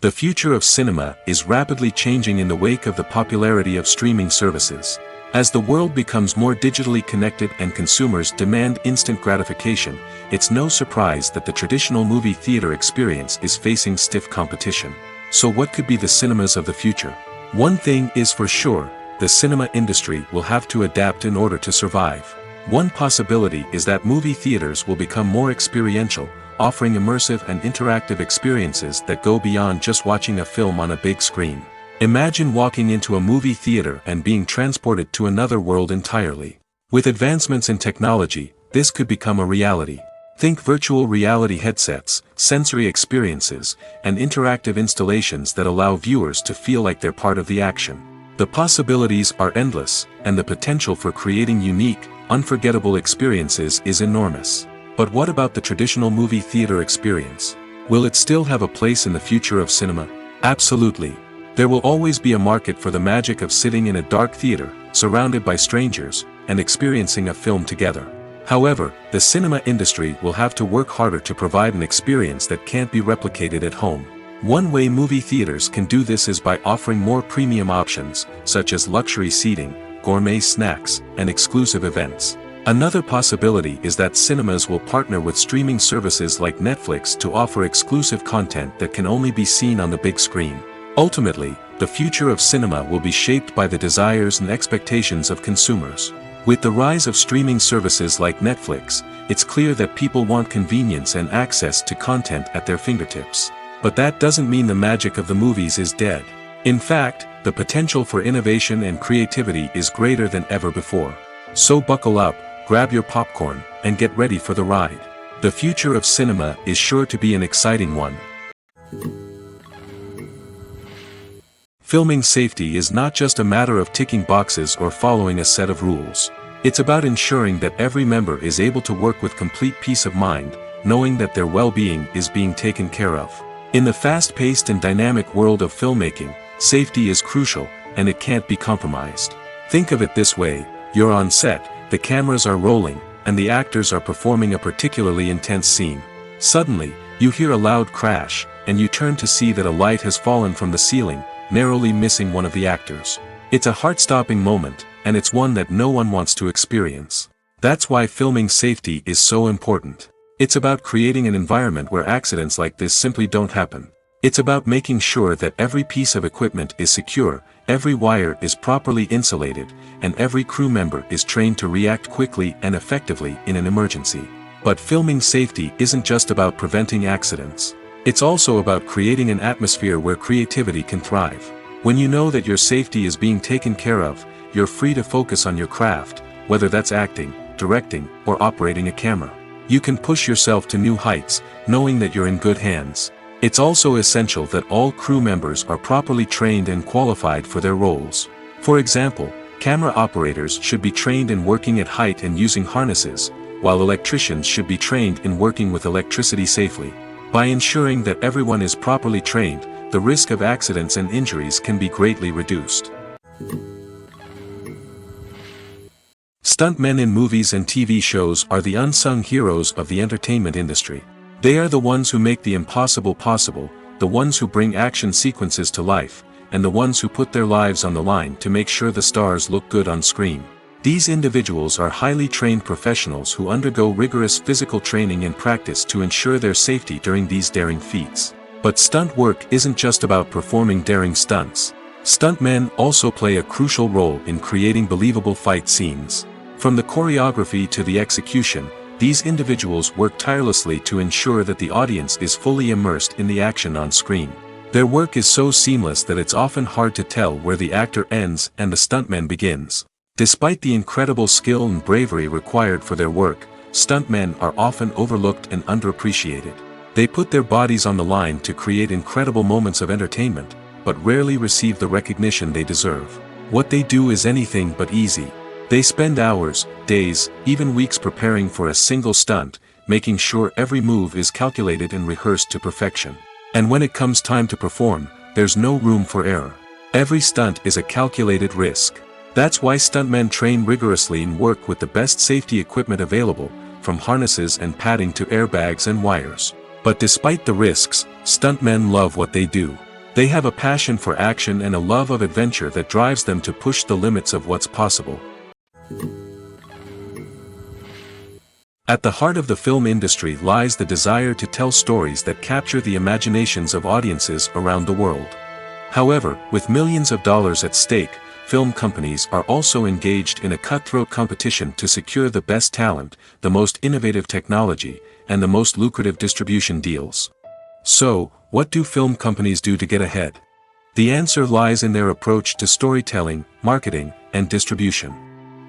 The future of cinema is rapidly changing in the wake of the popularity of streaming services. As the world becomes more digitally connected and consumers demand instant gratification, it's no surprise that the traditional movie theater experience is facing stiff competition. So what could be the cinemas of the future? One thing is for sure, the cinema industry will have to adapt in order to survive. One possibility is that movie theaters will become more experiential, offering immersive and interactive experiences that go beyond just watching a film on a big screen. Imagine walking into a movie theater and being transported to another world entirely. With advancements in technology, this could become a reality. Think virtual reality headsets, sensory experiences, and interactive installations that allow viewers to feel like they're part of the action. The possibilities are endless, and the potential for creating unique, unforgettable experiences is enormous. But what about the traditional movie theater experience? Will it still have a place in the future of cinema? Absolutely. There will always be a market for the magic of sitting in a dark theater, surrounded by strangers, and experiencing a film together. However, the cinema industry will have to work harder to provide an experience that can't be replicated at home. One way movie theaters can do this is by offering more premium options, such as luxury seating, gourmet snacks, and exclusive events. Another possibility is that cinemas will partner with streaming services like Netflix to offer exclusive content that can only be seen on the big screen. Ultimately, the future of cinema will be shaped by the desires and expectations of consumers. With the rise of streaming services like Netflix, it's clear that people want convenience and access to content at their fingertips. But that doesn't mean the magic of the movies is dead. In fact, the potential for innovation and creativity is greater than ever before. So buckle up, grab your popcorn, and get ready for the ride. The future of cinema is sure to be an exciting one. Filming safety is not just a matter of ticking boxes or following a set of rules. It's about ensuring that every member is able to work with complete peace of mind, knowing that their well-being is being taken care of. In the fast-paced and dynamic world of filmmaking, safety is crucial, and it can't be compromised. Think of it this way: you're on set, the cameras are rolling, and the actors are performing a particularly intense scene. Suddenly, you hear a loud crash, and you turn to see that a light has fallen from the ceiling, narrowly missing one of the actors. It's a heart-stopping moment, and it's one that no one wants to experience. That's why filming safety is so important. It's about creating an environment where accidents like this simply don't happen. It's about making sure that every piece of equipment is secure, every wire is properly insulated, and every crew member is trained to react quickly and effectively in an emergency. But filming safety isn't just about preventing accidents. It's also about creating an atmosphere where creativity can thrive. When you know that your safety is being taken care of, you're free to focus on your craft, whether that's acting, directing, or operating a camera. You can push yourself to new heights, knowing that you're in good hands. It's also essential that all crew members are properly trained and qualified for their roles. For example, camera operators should be trained in working at height and using harnesses, while electricians should be trained in working with electricity safely. By ensuring that everyone is properly trained, the risk of accidents and injuries can be greatly reduced. Stuntmen in movies and TV shows are the unsung heroes of the entertainment industry. They are the ones who make the impossible possible, the ones who bring action sequences to life, and the ones who put their lives on the line to make sure the stars look good on screen. These individuals are highly trained professionals who undergo rigorous physical training and practice to ensure their safety during these daring feats. But stunt work isn't just about performing daring stunts. Stuntmen also play a crucial role in creating believable fight scenes. From the choreography to the execution, these individuals work tirelessly to ensure that the audience is fully immersed in the action on screen. Their work is so seamless that it's often hard to tell where the actor ends and the stuntman begins. Despite the incredible skill and bravery required for their work, stuntmen are often overlooked and underappreciated. They put their bodies on the line to create incredible moments of entertainment, but rarely receive the recognition they deserve. What they do is anything but easy. They spend hours, days, even weeks preparing for a single stunt, making sure every move is calculated and rehearsed to perfection. And when it comes time to perform, there's no room for error. Every stunt is a calculated risk. That's why stuntmen train rigorously and work with the best safety equipment available, from harnesses and padding to airbags and wires. But despite the risks, stuntmen love what they do. They have a passion for action and a love of adventure that drives them to push the limits of what's possible. At the heart of the film industry lies the desire to tell stories that capture the imaginations of audiences around the world. However, with millions of dollars at stake, film companies are also engaged in a cutthroat competition to secure the best talent, the most innovative technology, and the most lucrative distribution deals. So, what do film companies do to get ahead? The answer lies in their approach to storytelling, marketing, and distribution.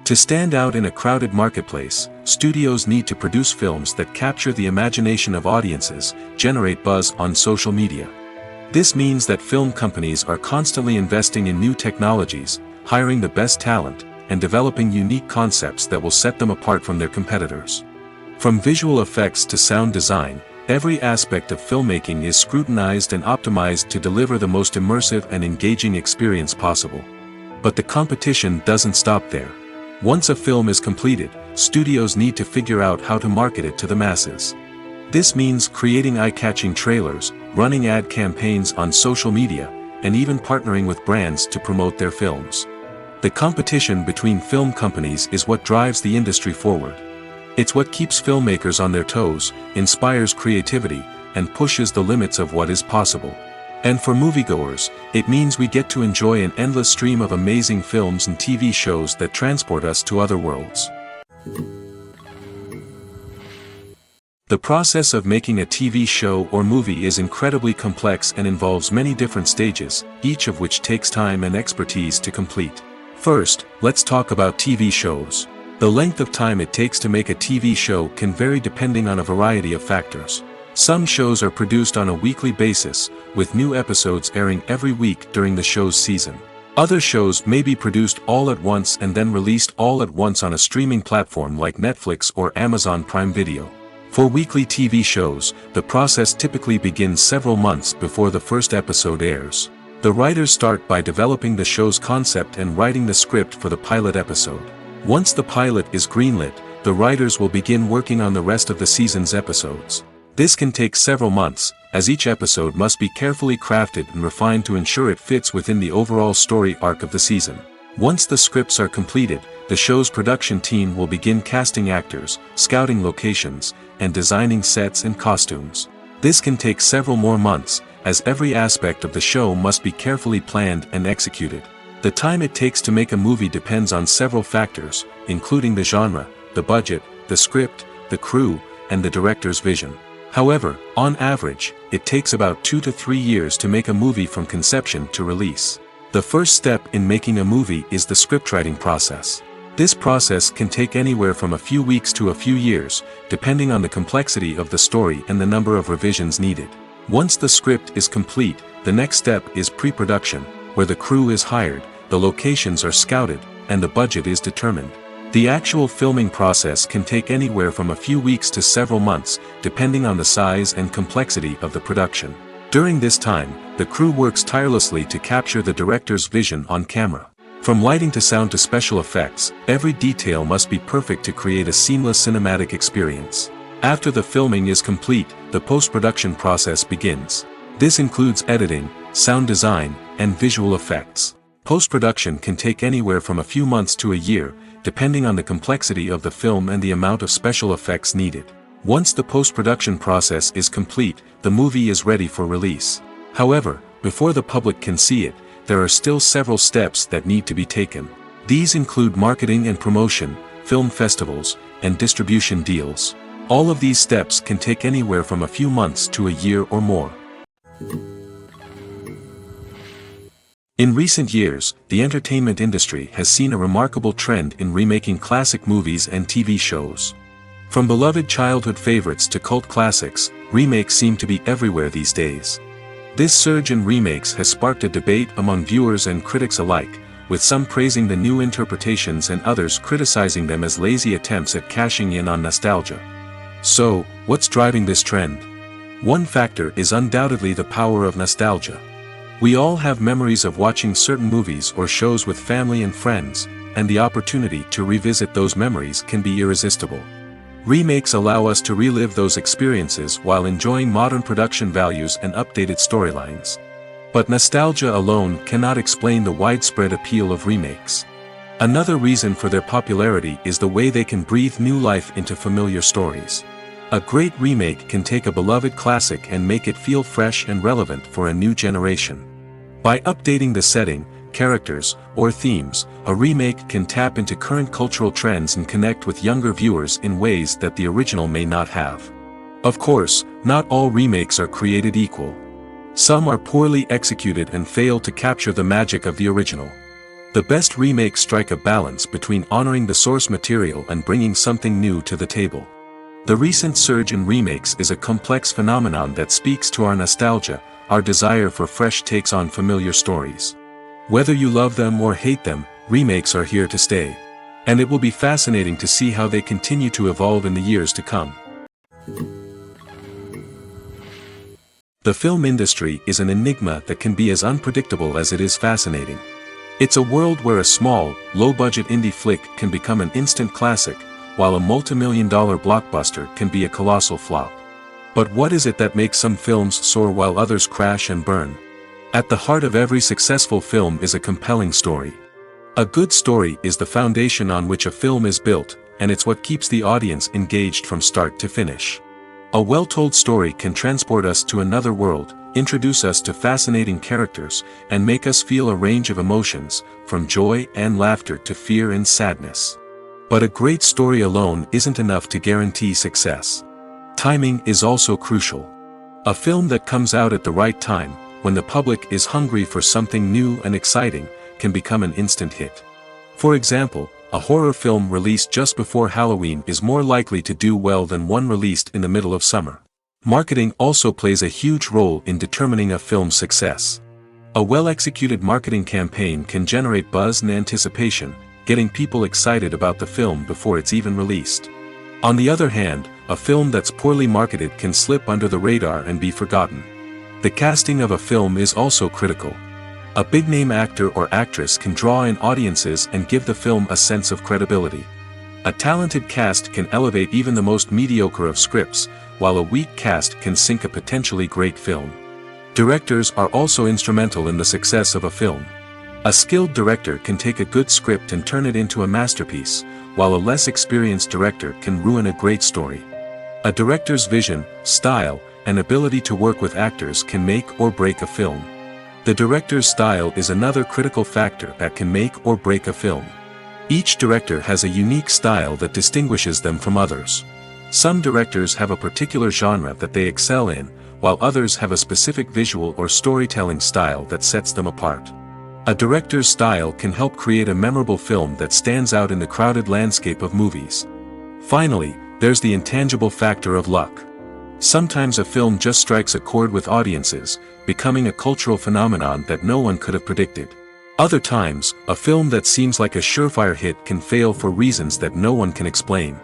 To stand out in a crowded marketplace, studios need to produce films that capture the imagination of audiences, generate buzz on social media. This means that film companies are constantly investing in new technologies, hiring the best talent, and developing unique concepts that will set them apart from their competitors. From visual effects to sound design, every aspect of filmmaking is scrutinized and optimized to deliver the most immersive and engaging experience possible. But the competition doesn't stop there. Once a film is completed, studios need to figure out how to market it to the masses. This means creating eye-catching trailers, running ad campaigns on social media, and even partnering with brands to promote their films. The competition between film companies is what drives the industry forward. It's what keeps filmmakers on their toes, inspires creativity, and pushes the limits of what is possible. And for moviegoers, it means we get to enjoy an endless stream of amazing films and TV shows that transport us to other worlds. The process of making a TV show or movie is incredibly complex and involves many different stages, each of which takes time and expertise to complete. First, let's talk about TV shows. The length of time it takes to make a TV show can vary depending on a variety of factors. Some shows are produced on a weekly basis, with new episodes airing every week during the show's season. Other shows may be produced all at once and then released all at once on a streaming platform like Netflix or Amazon Prime Video. For weekly TV shows, the process typically begins several months before the first episode airs. The writers start by developing the show's concept and writing the script for the pilot episode. Once the pilot is greenlit, the writers will begin working on the rest of the season's episodes. This can take several months, as each episode must be carefully crafted and refined to ensure it fits within the overall story arc of the season. Once the scripts are completed, the show's production team will begin casting actors, scouting locations, and designing sets and costumes. This can take several more months, as every aspect of the show must be carefully planned and executed. The time it takes to make a movie depends on several factors, including the genre, the budget, the script, the crew, and the director's vision. However, on average, it takes about 2 to 3 years to make a movie from conception to release. The first step in making a movie is the scriptwriting process. This process can take anywhere from a few weeks to a few years, depending on the complexity of the story and the number of revisions needed. Once the script is complete, the next step is pre-production, where the crew is hired, the locations are scouted, and the budget is determined. The actual filming process can take anywhere from a few weeks to several months, depending on the size and complexity of the production. During this time, the crew works tirelessly to capture the director's vision on camera. From lighting to sound to special effects, every detail must be perfect to create a seamless cinematic experience. After the filming is complete, the post-production process begins. This includes editing, sound design, and visual effects. Post-production can take anywhere from a few months to a year, depending on the complexity of the film and the amount of special effects needed. Once the post-production process is complete, the movie is ready for release. However, before the public can see it, there are still several steps that need to be taken. These include marketing and promotion, film festivals, and distribution deals. All of these steps can take anywhere from a few months to a year or more. In recent years, the entertainment industry has seen a remarkable trend in remaking classic movies and TV shows. From beloved childhood favorites to cult classics, remakes seem to be everywhere these days. This surge in remakes has sparked a debate among viewers and critics alike, with some praising the new interpretations and others criticizing them as lazy attempts at cashing in on nostalgia. So, what's driving this trend? One factor is undoubtedly the power of nostalgia. We all have memories of watching certain movies or shows with family and friends, and the opportunity to revisit those memories can be irresistible. Remakes allow us to relive those experiences while enjoying modern production values and updated storylines. But nostalgia alone cannot explain the widespread appeal of remakes. Another reason for their popularity is the way they can breathe new life into familiar stories. A great remake can take a beloved classic and make it feel fresh and relevant for a new generation. By updating the setting, characters, or themes, a remake can tap into current cultural trends and connect with younger viewers in ways that the original may not have. Of course, not all remakes are created equal. Some are poorly executed and fail to capture the magic of the original. The best remakes strike a balance between honoring the source material and bringing something new to the table. The recent surge in remakes is a complex phenomenon that speaks to our nostalgia, our desire for fresh takes on familiar stories. Whether you love them or hate them, remakes are here to stay. And it will be fascinating to see how they continue to evolve in the years to come. The film industry is an enigma that can be as unpredictable as it is fascinating. It's a world where a small, low-budget indie flick can become an instant classic, while a multi-million-dollar blockbuster can be a colossal flop. But what is it that makes some films soar while others crash and burn? At the heart of every successful film is a compelling story. A good story is the foundation on which a film is built, and it's what keeps the audience engaged from start to finish. A well-told story can transport us to another world, introduce us to fascinating characters, and make us feel a range of emotions, from joy and laughter to fear and sadness. But a great story alone isn't enough to guarantee success. Timing is also crucial. A film that comes out at the right time, when the public is hungry for something new and exciting, can become an instant hit. For example, a horror film released just before Halloween is more likely to do well than one released in the middle of summer. Marketing also plays a huge role in determining a film's success. A well-executed marketing campaign can generate buzz and anticipation, getting people excited about the film before it's even released. On the other hand, a film that's poorly marketed can slip under the radar and be forgotten. The casting of a film is also critical. A big-name actor or actress can draw in audiences and give the film a sense of credibility. A talented cast can elevate even the most mediocre of scripts, while a weak cast can sink a potentially great film. Directors are also instrumental in the success of a film. A skilled director can take a good script and turn it into a masterpiece, while a less experienced director can ruin a great story. A director's vision, style, and ability to work with actors can make or break a film. The director's style is another critical factor that can make or break a film. Each director has a unique style that distinguishes them from others. Some directors have a particular genre that they excel in, while others have a specific visual or storytelling style that sets them apart. A director's style can help create a memorable film that stands out in the crowded landscape of movies. Finally, there's the intangible factor of luck. Sometimes a film just strikes a chord with audiences, becoming a cultural phenomenon that no one could have predicted. Other times, a film that seems like a surefire hit can fail for reasons that no one can explain.